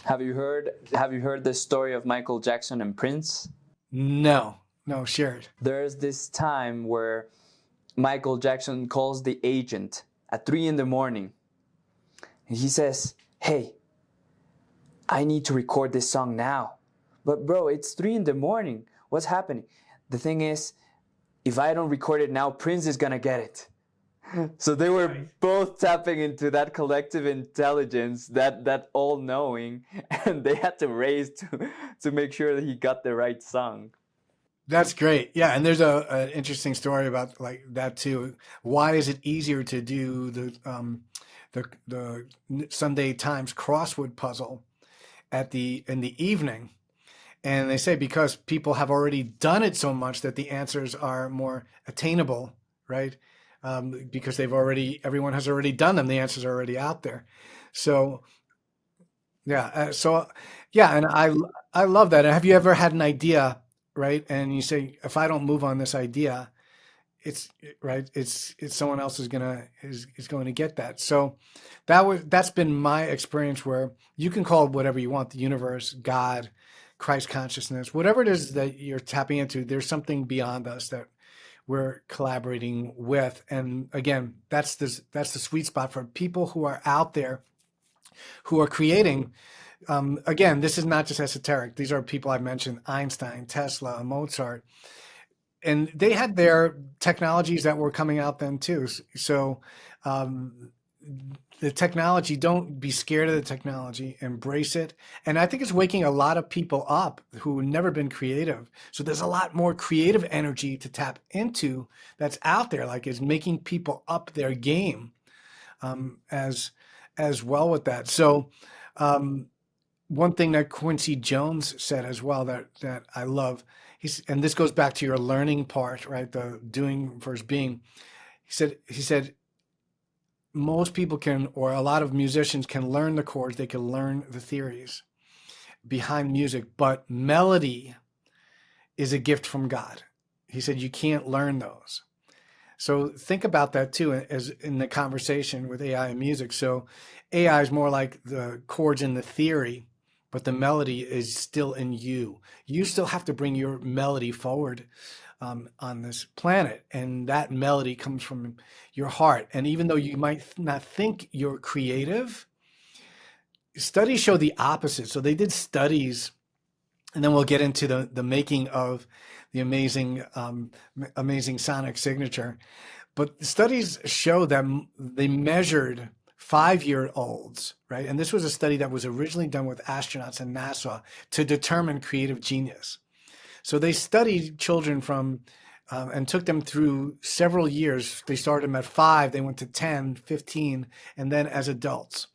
Have you heard the story of Michael Jackson and Prince? No, share it. There's this time where Michael Jackson calls the agent at 3 in the morning. And he says, "Hey, I need to record this song now." "But bro, it's 3 in the morning. What's happening?" "The thing is, if I don't record it now, Prince is gonna get it." So they were both tapping into that collective intelligence, that all-knowing, and they had to race to make sure that he got the right song. That's great. Yeah, and there's an interesting story about like that too. Why is it easier to do the Sunday Times crossword puzzle in the evening? And they say because people have already done it so much that the answers are more attainable, right? Because everyone has already done them. The answers are already out there. So yeah, and I love that. Have you ever had an idea, right? And you say, if I don't move on this idea, it's right. It's someone else is going to get that. So that's been my experience where you can call it whatever you want, the universe, God, Christ consciousness, whatever it is that you're tapping into. There's something beyond us that we're collaborating with. And again, that's the sweet spot for people who are out there who are creating. Again, this is not just esoteric. These are people I've mentioned: Einstein, Tesla, Mozart, and they had their technologies that were coming out then too. So the technology, don't be scared of the technology, embrace it. And I think it's waking a lot of people up who have never been creative. So there's a lot more creative energy to tap into that's out there, like is making people up their game as well with that. So one thing that Quincy Jones said as well that I love, and this goes back to your learning part, right? The doing versus being. He said most people can, or a lot of musicians can learn the chords, they can learn the theories behind music, but melody is a gift from God. He said you can't learn those. So think about that too, as in the conversation with AI and music. So AI is more like the chords in the theory, but the melody is still in you. You still have to bring your melody forward on this planet, and that melody comes from your heart. And even though you might not think you're creative, studies show the opposite. So they did studies, and then we'll get into the making of the amazing sonic signature. But studies show that they measured 5-year-olds, right? And this was a study that was originally done with astronauts in NASA to determine creative genius. So they studied children and took them through several years. They started them at 5, they went to 10, 15, and then as adults.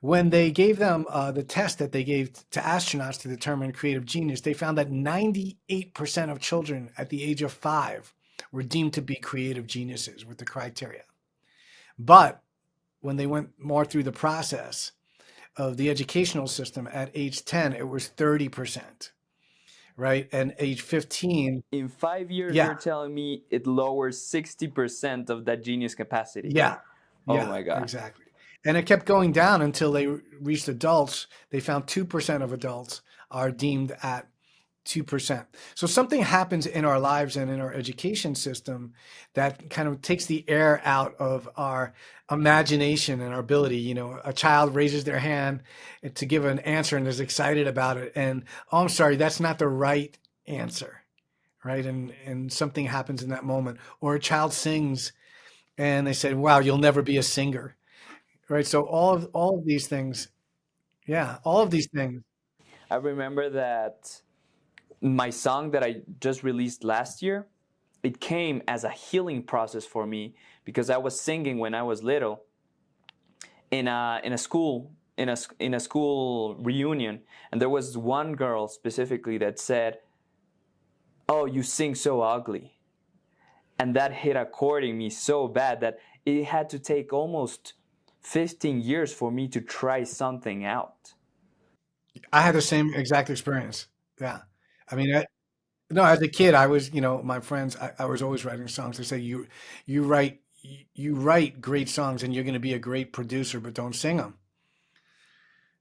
When they gave them the test that they gave to astronauts to determine creative genius, they found that 98% of children at the age of 5 were deemed to be creative geniuses with the criteria. But when they went more through the process of the educational system at age 10, it was 30%, right? And age 15. In 5 years, Yeah. You're telling me it lowers 60% of that genius capacity. Yeah. Oh my God. Exactly. And it kept going down until they reached adults. They found 2% of adults are deemed at 2%. So something happens in our lives and in our education system that kind of takes the air out of our imagination and our ability. You know, a child raises their hand to give an answer and is excited about it. And, oh, I'm sorry, that's not the right answer, right? And something happens in that moment. Or a child sings and they said, "Wow, you'll never be a singer." Right? So all of these things, yeah, all of these things. I remember that my song that I just released last year, it came as a healing process for me because I was singing when I was little in a school in a school reunion, and there was one girl specifically that said, "Oh, you sing so ugly," and that hit a chord in me so bad that it had to take almost 15 years for me to try something out. I had the same exact experience. Yeah. I mean, no, as a kid, I was, my friends, I was always writing songs. They say you write you write great songs and you're going to be a great producer, but don't sing them.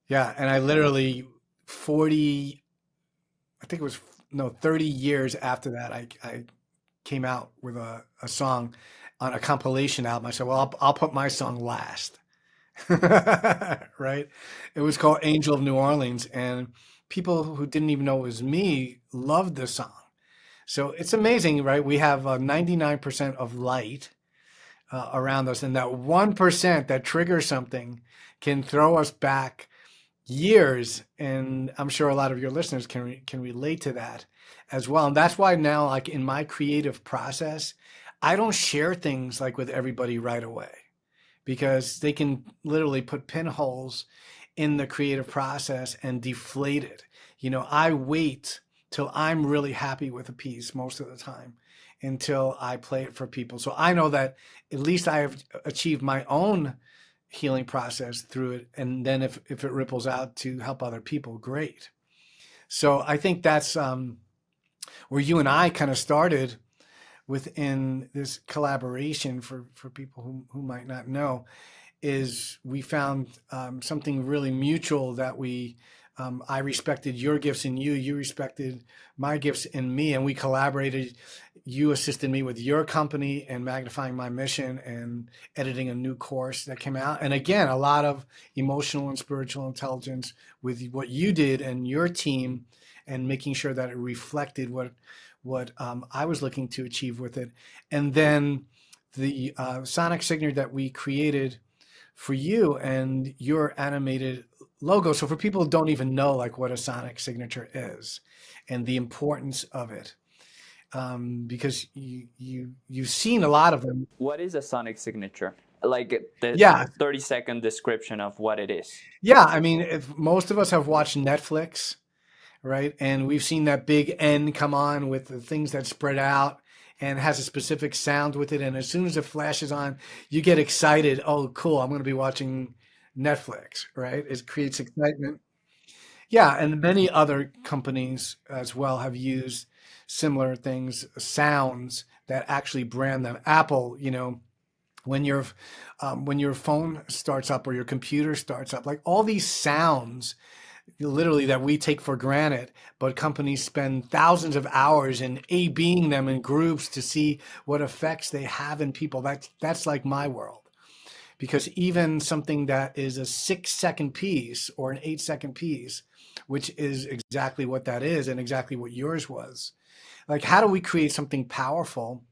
Yeah, and I literally 40, I think it was no 30 years after that, I came out with a song on a compilation album. I said, well, I'll put my song last. Right? It was called Angel of New Orleans, and people who didn't even know it was me loved the song. So it's amazing, right? We have 99% of light around us, and that 1% that triggers something can throw us back years. And I'm sure a lot of your listeners can relate to that as well. And that's why now, like in my creative process, I don't share things like with everybody right away because they can literally put pinholes in the creative process and deflate it. I wait till I'm really happy with a piece most of the time until I play it for people. So I know that at least I have achieved my own healing process through it. And then if it ripples out to help other people, great. So I think that's where you and I kind of started within this collaboration for people who might not know is we found something really mutual that I respected your gifts in you, you respected my gifts in me, and we collaborated. You assisted me with your company and magnifying my mission and editing a new course that came out. And again, a lot of emotional and spiritual intelligence with what you did and your team and making sure that it reflected what I was looking to achieve with it. And then the sonic signature that we created for you and your animated logo. So for people who don't even know like what a sonic signature is and the importance of it, because you've seen a lot of them. What is a sonic signature? Like the Yeah, 30-second description of what it is. yeah. I mean, if most of us have watched Netflix, right? And we've seen that big N come on with the things that spread out and has a specific sound with it. And as soon as it flashes on, you get excited. Oh, cool. I'm going to be watching Netflix, right? It creates excitement. Yeah. And many other companies as well have used similar things, sounds that actually brand them. Apple, when your phone starts up or your computer starts up, like all these sounds literally that we take for granted, but companies spend thousands of hours in A/Bing them in groups to see what effects they have in people. That's like my world. Because even something that is a 6-second piece or an 8-second piece, which is exactly what that is and exactly what yours was, like how do we create something powerful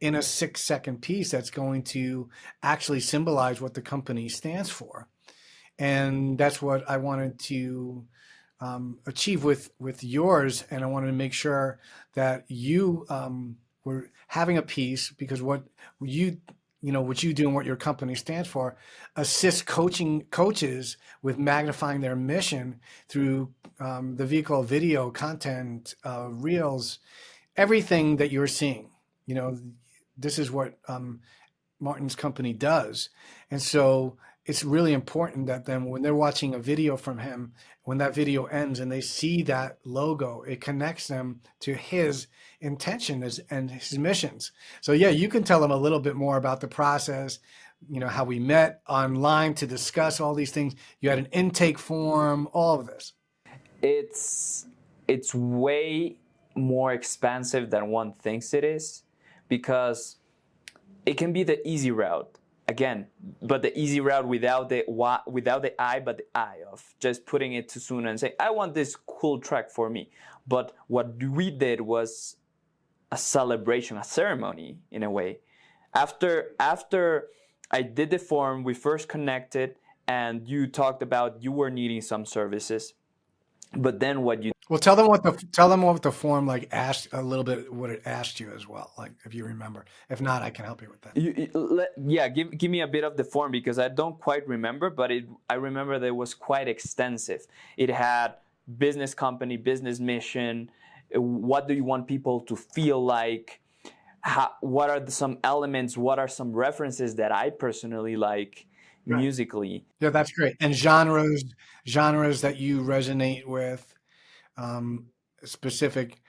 in a 6-second piece that's going to actually symbolize what the company stands for? And that's what I wanted to achieve with yours. And I wanted to make sure that you were having a piece because what you do and what your company stands for, assist coaches with magnifying their mission through the vehicle of video content, reels, everything that you're seeing. This is what Martin's company does. And so it's really important that then when they're watching a video from him, when that video ends and they see that logo, it connects them to his intention and his missions. So yeah, you can tell them a little bit more about the process, how we met online to discuss all these things. You had an intake form, all of this. It's way more expansive than one thinks it is because it can be the easy route again, but the easy route without the I, but the I of just putting it too soon and say, I want this cool track for me. But what we did was a celebration, a ceremony in a way, After I did the form, we first connected, and you talked about you were needing some services, but then what you Well, tell them what the form like asked a little bit what it asked you as well, like if you remember. If not, I can help you with that. yeah, give me a bit of the form, because I don't quite remember, but I remember that it was quite extensive. It had business company, business mission, what do you want people to feel like, what are some elements, what are some references that I personally like Right. musically. Yeah, that's great. And genres that you resonate with, um, specific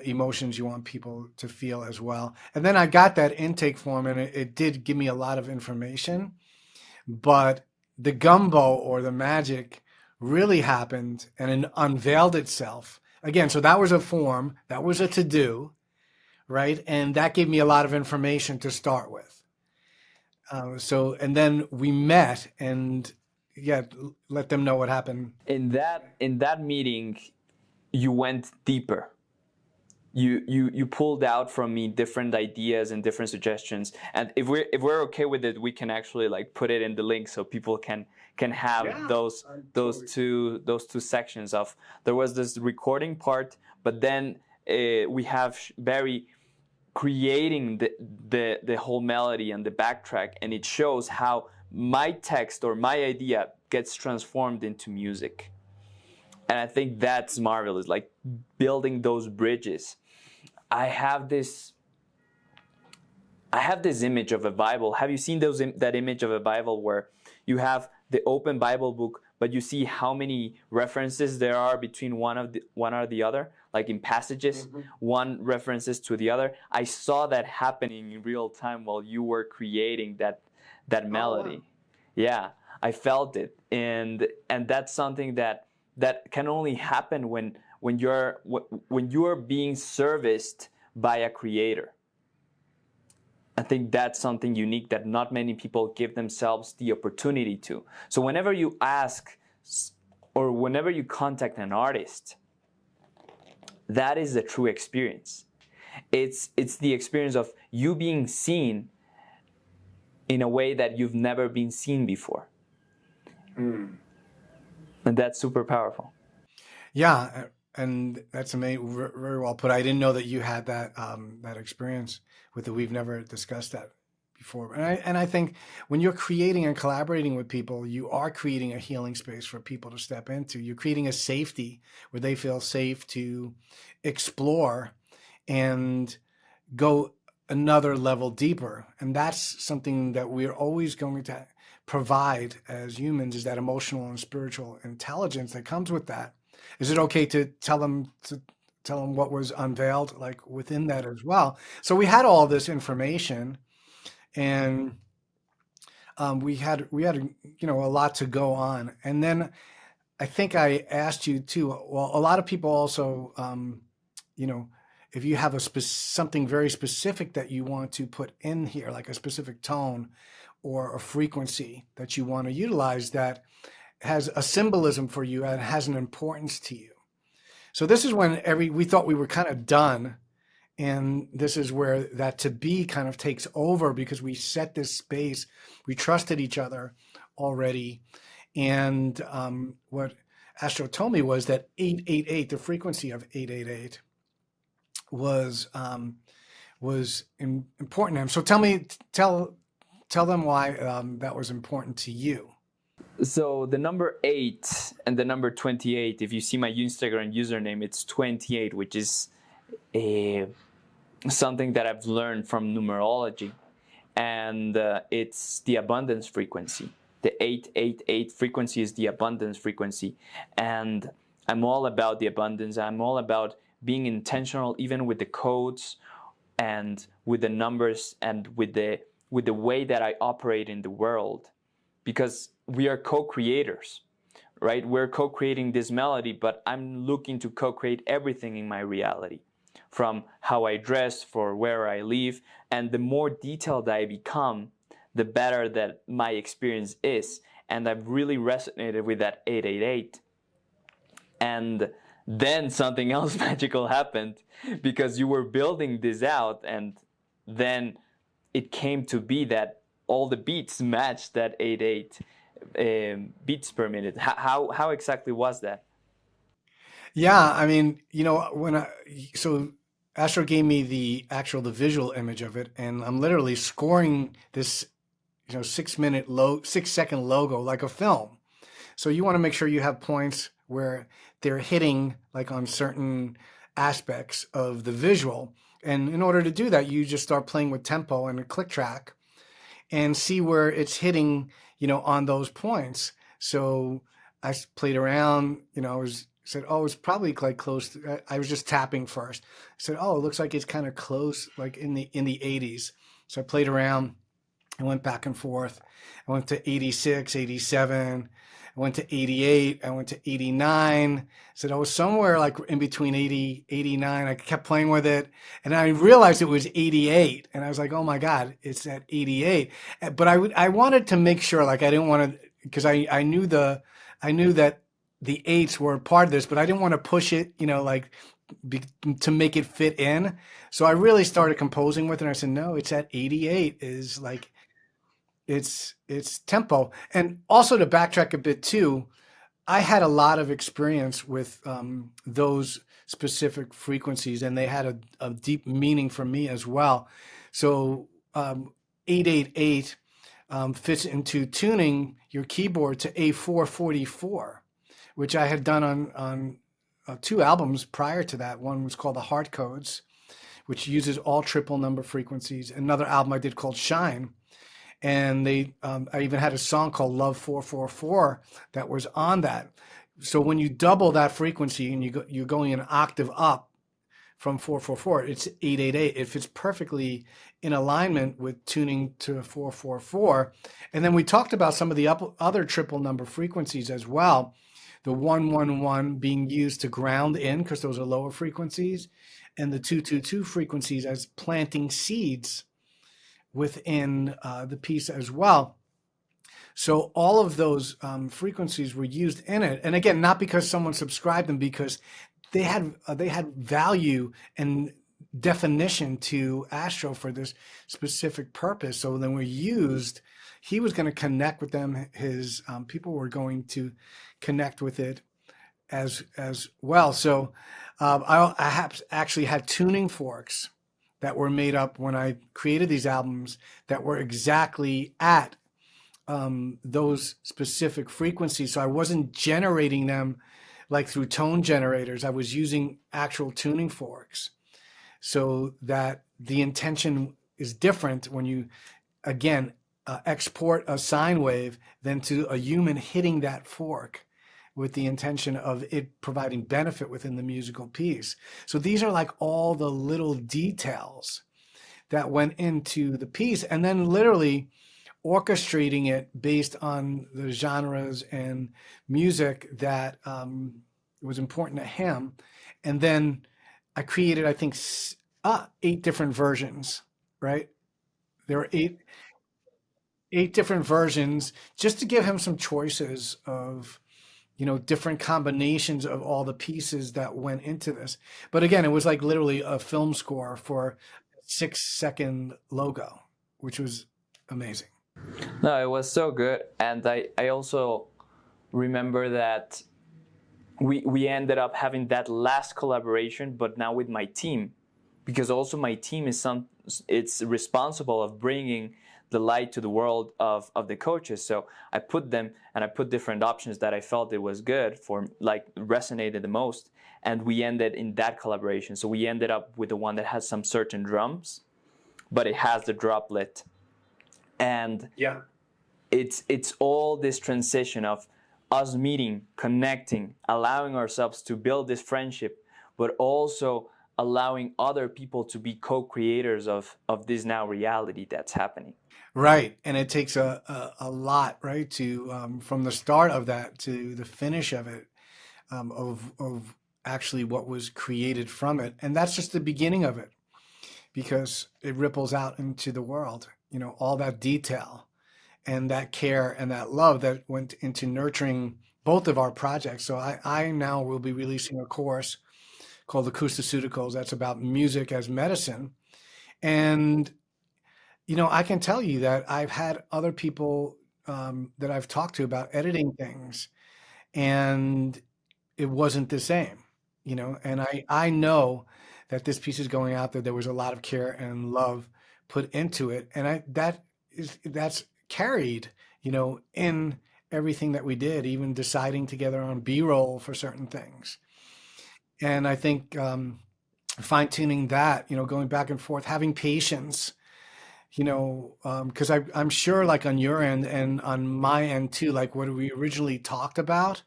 emotions you want people to feel as well. And then I got that intake form, and it did give me a lot of information, but the gumbo or the magic really happened and it unveiled itself again. So that was a form, that was a to do, right? And that gave me a lot of information to start with. And then we met, and yeah, let them know what happened. In that meeting, you went deeper. You pulled out from me different ideas and different suggestions, and if we're okay with it, we can actually like put it in the link so people can have those two sections of. There was this recording part, but then we have Barry creating the whole melody and the backtrack, and it shows how my text or my idea gets transformed into music. And I think that's marvelous, like building those bridges. I have this image of a Bible. Have you seen that image of a Bible where you have the open Bible book, but you see how many references there are between one or the other, like in passages, one references to the other. I saw that happening in real time while you were creating that melody. Wow. Yeah, I felt it, and that's something that can only happen when you're being serviced by a creator. I think that's something unique that not many people give themselves the opportunity to. So whenever you ask or whenever you contact an artist, that is the true experience. It's the experience of you being seen in a way that you've never been seen before. And that's super powerful. Yeah, and that's amazing. Very well put. I didn't know that you had that experience with it. We've never discussed that before. And I think when you're creating and collaborating with people, you are creating a healing space for people to step into. You're creating a safety where they feel safe to explore and go another level deeper. And that's something that we're always going to provide as humans, is that emotional and spiritual intelligence that comes with that. Is it okay to tell them what was unveiled like within that as well? So we had all this information, and we had a lot to go on. And then I think I asked you too. Well, a lot of people also, if you have something very specific that you want to put in here, like a specific tone or a frequency that you want to utilize that has a symbolism for you and has an importance to you. So this is when we thought we were kind of done. And this is where that to be kind of takes over, because we set this space, we trusted each other already. And what Astro told me was that 888, the frequency of 888 was important to him. So tell them why that was important to you. So the number 8 and the number 28, if you see my Instagram username, it's 28, which is something that I've learned from numerology. And it's the abundance frequency. The 888 frequency is the abundance frequency. And I'm all about the abundance. I'm all about being intentional, even with the codes and with the numbers and with the way that I operate in the world. Because we are co-creators, right? We're co-creating this melody, but I'm looking to co-create everything in my reality, from how I dress, for where I live. And the more detailed I become, the better that my experience is. And I've really resonated with that 888. And then something else magical happened, because you were building this out, and then it came to be that all the beats matched that 8/8 beats per minute. How exactly was that? Yeah, I mean, so Astro gave me the visual image of it, and I'm literally scoring this, 6-second logo like a film. So you want to make sure you have points where they're hitting like on certain aspects of the visual. And in order to do that, you just start playing with tempo and a click track and see where it's hitting, on those points. So played around, said, oh, it's probably like close. I was just tapping first. I said, oh, it looks like it's kind of close, like in the 80s. So I played around. I went back and forth. I went to 86, 87. I went to 88. I went to 89. So I was somewhere like in between 80, 89. I kept playing with it. And I realized it was 88. And I was like, oh my God, it's at 88. But I wanted to make sure, like I didn't want to, because I knew that the eights were part of this, but I didn't want to push it, like be, to make it fit in. So I really started composing with it. And I said, no, it's at 88 is like, it's tempo. And also to backtrack a bit too, I had a lot of experience with those specific frequencies, and they had a deep meaning for me as well. So 888 fits into tuning your keyboard to A444, which I had done on two albums prior to that. One was called The Heart Codes, which uses all triple number frequencies. Another album I did called Shine, and I even had a song called Love 444 that was on that. So when you double that frequency and you're going an octave up from 444, it's 888. It fits perfectly in alignment with tuning to 444. And then we talked about some of the other triple number frequencies as well. The 111 being used to ground in because those are lower frequencies, and the 222 frequencies as planting seeds within the piece as well. So all of those frequencies were used in it, and again, not because someone subscribed them, because they had value and definition to Astro for this specific purpose. So then were used. He was going to connect with them. His people were going to connect with it as well. So I actually had tuning forks that were made up when I created these albums that were exactly at those specific frequencies. So I wasn't generating them like through tone generators. I was using actual tuning forks so that the intention is different when you, again, export a sine wave than to a human hitting that fork with the intention of it providing benefit within the musical piece. So these are like all the little details that went into the piece, and then literally orchestrating it based on the genres and music that was important to him. And then I created, I think, 8 different versions, right? There were eight different versions just to give him some choices of different combinations of all the pieces that went into this. But again, it was like literally a film score for a 6-second logo, which was amazing. No, it was so good. And I also remember that we ended up having that last collaboration, but now with my team, because also my team it's responsible of bringing the light to the world of the coaches. So I put them, and I put different options that I felt it was good for, like resonated the most. And we ended in that collaboration. So we ended up with the one that has some certain drums, but it has the droplet. And Yeah. It's all this transition of us meeting, connecting, allowing ourselves to build this friendship, but also allowing other people to be co-creators of this now reality that's happening. Right. And it takes a lot, right, to from the start of that to the finish of it, of actually what was created from it. And that's just the beginning of it, because it ripples out into the world, all that detail and that care and that love that went into nurturing both of our projects. So I now will be releasing a course called Acoustaceuticals that's about music as medicine. And I can tell you that I've had other people that I've talked to about editing things, and it wasn't the same, and I know that this piece is going out there. There was a lot of care and love put into it, and that's carried, in everything that we did, even deciding together on B-roll for certain things. And I think fine tuning that, going back and forth, having patience, because I'm sure, like on your end and on my end too, like what we originally talked about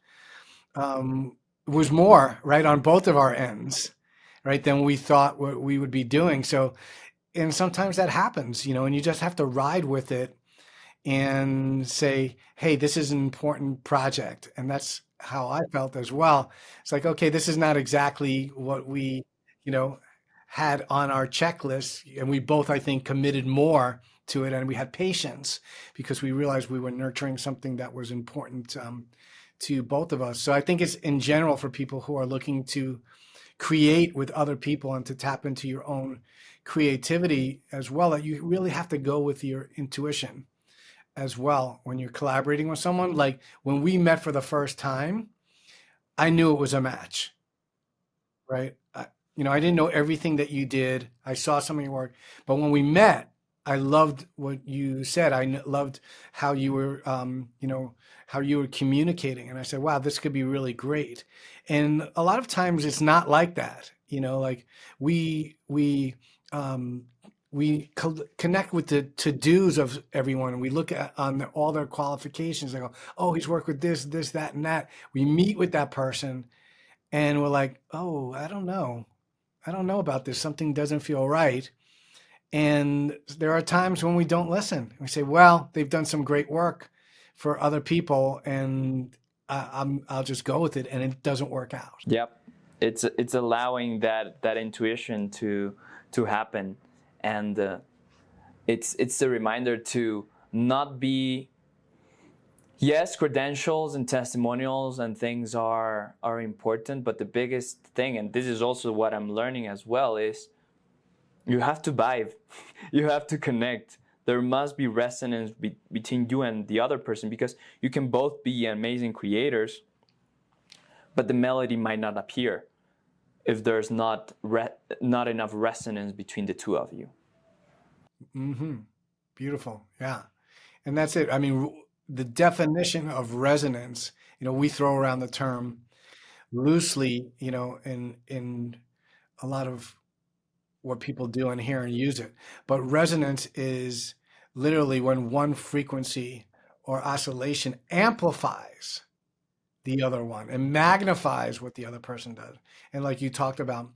um, was more, right, on both of our ends, right, than we thought what we would be doing. So, and sometimes that happens, and you just have to ride with it and say, hey, this is an important project. And that's how I felt as well. It's like, okay, this is not exactly what we, you know, had on our checklist. And we both, I think, committed more to it. And we had patience because we realized we were nurturing something that was important to both of us. So I think it's in general for people who are looking to create with other people and to tap into your own creativity as well, that you really have to go with your intuition as well when you're collaborating with someone. Like when we met for the first time, I knew it was a match, right? I didn't know everything that you did. I saw some of your work, but when we met, I loved what you said. Loved how you were, how you were communicating, and I said, "Wow, this could be really great." And a lot of times, it's not like that. Like we we um, we connect with the to-dos of everyone, and we look at on all their qualifications. I go, "Oh, he's worked with this, that, and that." We meet with that person, and we're like, "Oh, I don't know. I don't know about this. Something doesn't feel right." And there are times when we don't listen. We say, "Well, they've done some great work for other people, and I'll just go with it," and it doesn't work out. Yep, it's allowing that intuition to happen, and it's a reminder to not be. Yes, credentials and testimonials and things are important, but the biggest thing, and this is also what I'm learning as well, is you have to vibe, you have to connect. There must be resonance between you and the other person, because you can both be amazing creators, but the melody might not appear if there's not enough resonance between the two of you. Hmm. Beautiful. Yeah. And that's it. I mean, the definition of resonance, we throw around the term loosely, in a lot of what people do in here and use it. But resonance is literally when one frequency or oscillation amplifies the other one and magnifies what the other person does. And like you talked about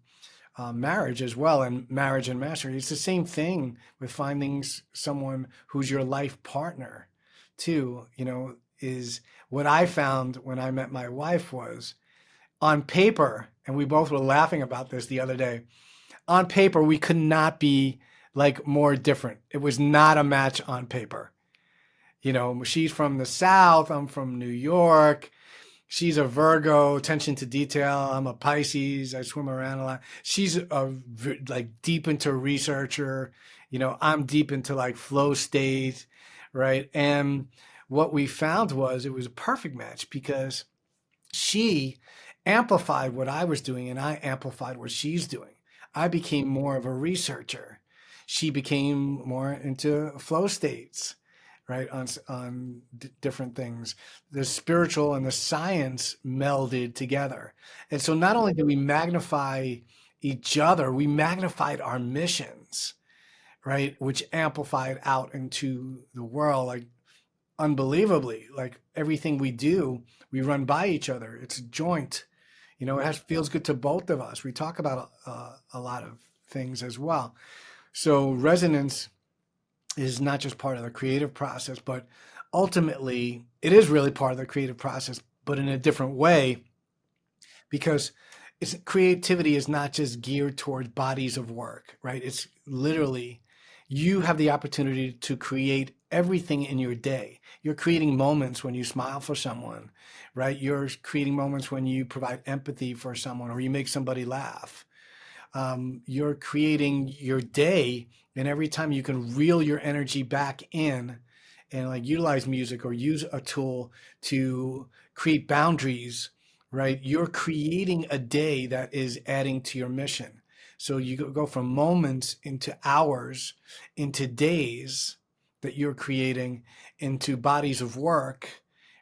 marriage as well, and marriage and mastery, it's the same thing with finding someone who's your life partner too, is what I found when I met my wife was on paper, and we both were laughing about this the other day. On paper, we could not be like more different. It was not a match on paper. She's from the South. I'm from New York. She's a Virgo, attention to detail. I'm a Pisces. I swim around a lot. She's like deep into researcher. I'm deep into like flow state, right? And what we found was it was a perfect match because she amplified what I was doing and I amplified what she's doing. I became more of a researcher. She became more into flow states, right? On different things. The spiritual and the science melded together. And so not only did we magnify each other, we magnified our missions, right? Which amplified out into the world. Like unbelievably, like everything we do, we run by each other. It's a joint. Feels good to both of us. We talk about a lot of things as well. So resonance is not just part of the creative process, but ultimately it is really part of the creative process, but in a different way, because creativity is not just geared towards bodies of work, right? It's literally you have the opportunity to create everything in your day. You're creating moments when you smile for someone, right? You're creating moments when you provide empathy for someone or you make somebody laugh. You're creating your day And every time you can reel your energy back in and like utilize music or use a tool to create boundaries, right? You're creating a day that is adding to your mission. So you go from moments into hours, into days that you're creating, into bodies of work,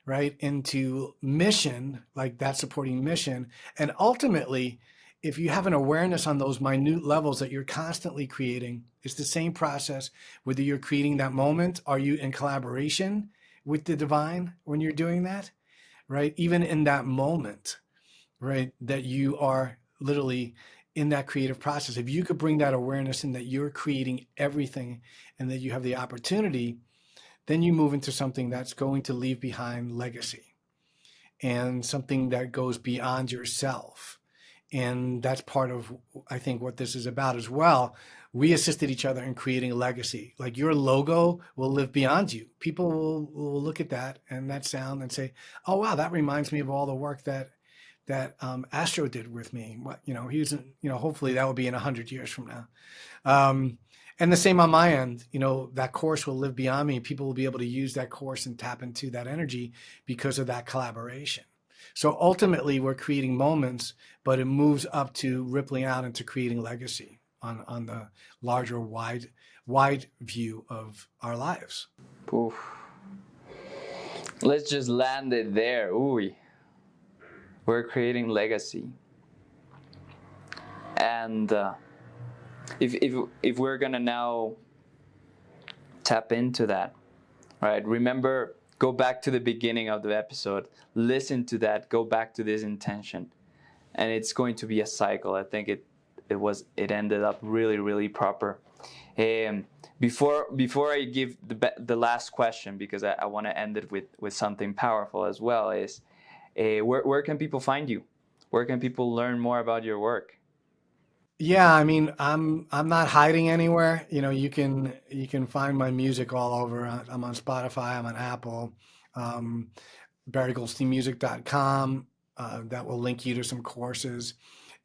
right? Into mission, like that supporting mission. And ultimately, if you have an awareness on those minute levels that you're constantly creating, it's the same process, whether you're creating that moment, are you in collaboration with the divine when you're doing that, right? Even in that moment, right? That you are literally in that creative process. If you could bring that awareness in that you're creating everything and that you have the opportunity, then you move into something that's going to leave behind legacy and something that goes beyond yourself. And that's part of, I think, what this is about as well. We assisted each other in creating a legacy. Like your logo will live beyond you. People will look at that and that sound and say, "Oh wow, that reminds me of all the work that Astro did with me." What he was, hopefully that will be in 100 years from now. And the same on my end. That course will live beyond me. People will be able to use that course and tap into that energy because of that collaboration. So ultimately, we're creating moments, but it moves up to rippling out into creating legacy on the larger, wide view of our lives. Oof. Let's just land it there. Ooh. We're creating legacy. And if we're gonna now tap into that, right? Remember, go back to the beginning of the episode, listen to that, go back to this intention, and it's going to be a cycle. I think it ended up really, really proper. Before I give the last question, because I want to end it with something powerful as well, is where can people find you? Where can people learn more about your work? Yeah, I mean, I'm not hiding anywhere. You can find my music all over. I'm on Spotify. I'm on Apple. Um, BarryGoldsteinMusic.com. That will link you to some courses.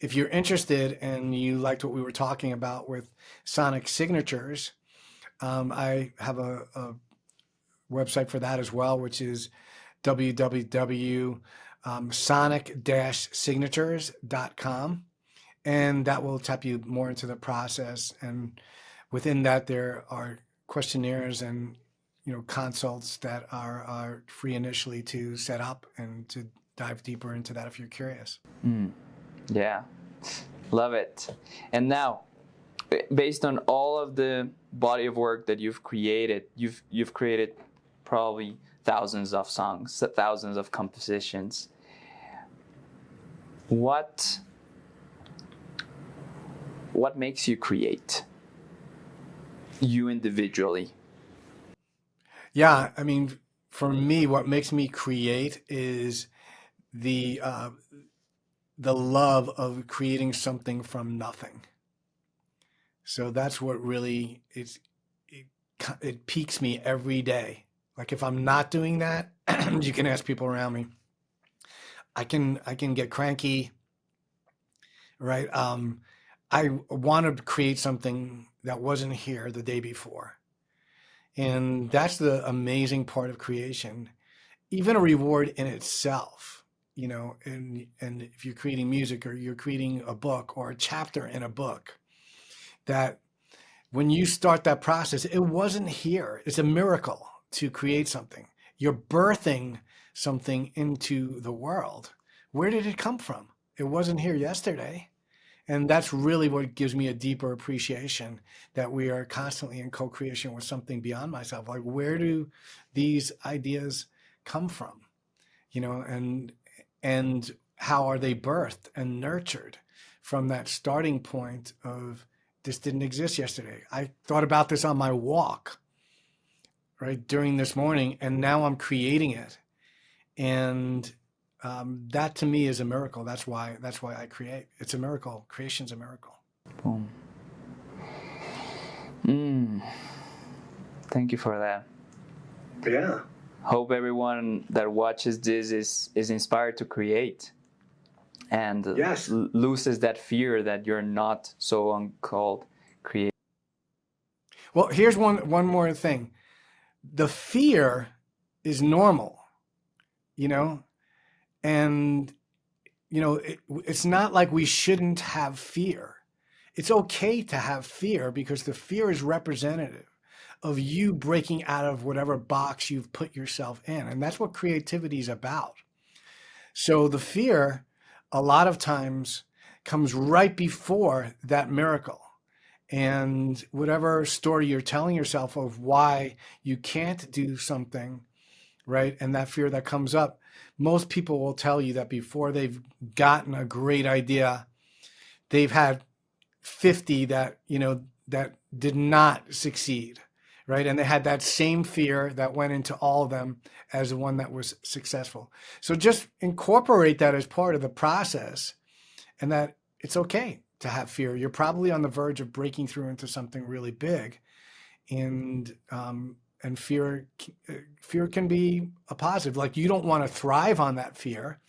If you're interested and you liked what we were talking about with sonic signatures, I have a website for that as well, which is www.sonic-signatures.com. And that will tap you more into the process. And within that, there are questionnaires and consults that are free initially to set up and to dive deeper into that if you're curious. Yeah, love it. And now, based on all of the body of work that you've created, you've created probably thousands of songs, thousands of compositions. What makes you create? You individually. Yeah, I mean, for me, what makes me create is the love of creating something from nothing. So that's what really it piques me every day. Like if I'm not doing that, you can ask people around me. I can get cranky, right? I want to create something that wasn't here the day before. And that's the amazing part of creation, even a reward in itself, and if you're creating music or you're creating a book or a chapter in a book, that when you start that process, it wasn't here. It's a miracle to create something. You're birthing something into the world. Where did it come from? It wasn't here yesterday. And that's really what gives me a deeper appreciation that we are constantly in co-creation with something beyond myself. Like, where do these ideas come from? And how are they birthed and nurtured from that starting point of this didn't exist yesterday. I thought about this on my walk, right, during this morning, and now I'm creating it. And that to me is a miracle. That's why I create. It's a miracle. Creation's a miracle. Boom. Thank you for that. Yeah. Hope everyone that watches this is inspired to create and Yes. loses that fear that you're not so uncalled creative. Well, here's one more thing. The fear is normal, you know, and it's not like we shouldn't have fear. It's okay to have fear because the fear is representative of you breaking out of whatever box you've put yourself in. And that's what creativity is about. So the fear, a lot of times, comes right before that miracle. And whatever story you're telling yourself of why you can't do something, right? And that fear that comes up, most people will tell you that before they've gotten a great idea, they've had 50 that, that did not succeed, right? And they had that same fear that went into all of them as the one that was successful. So just incorporate that as part of the process, and that it's okay to have fear. You're probably on the verge of breaking through into something really big, and fear can be a positive. Like, you don't want to thrive on that fear.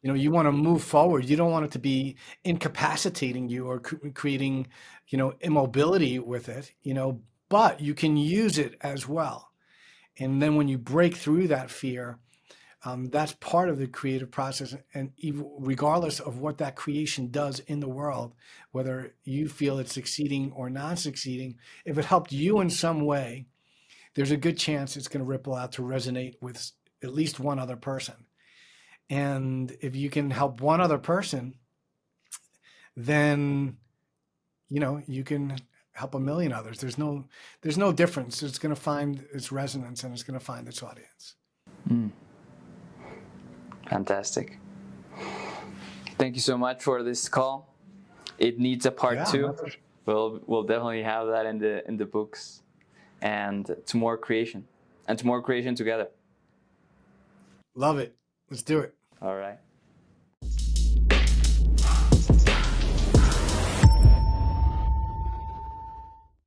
You want to move forward. You don't want it to be incapacitating you or creating, immobility with it, but you can use it as well. And then when you break through that fear, that's part of the creative process. And regardless of what that creation does in the world, whether you feel it's succeeding or not succeeding, if it helped you in some way, there's a good chance it's going to ripple out to resonate with at least one other person. And if you can help one other person, then, you can help a million others. There's no difference. It's going to find its resonance, and it's going to find its audience. Fantastic. Thank you so much for this call. It needs a part two. We'll definitely have that in the books, and to more creation together. Love it. Let's do it. All right.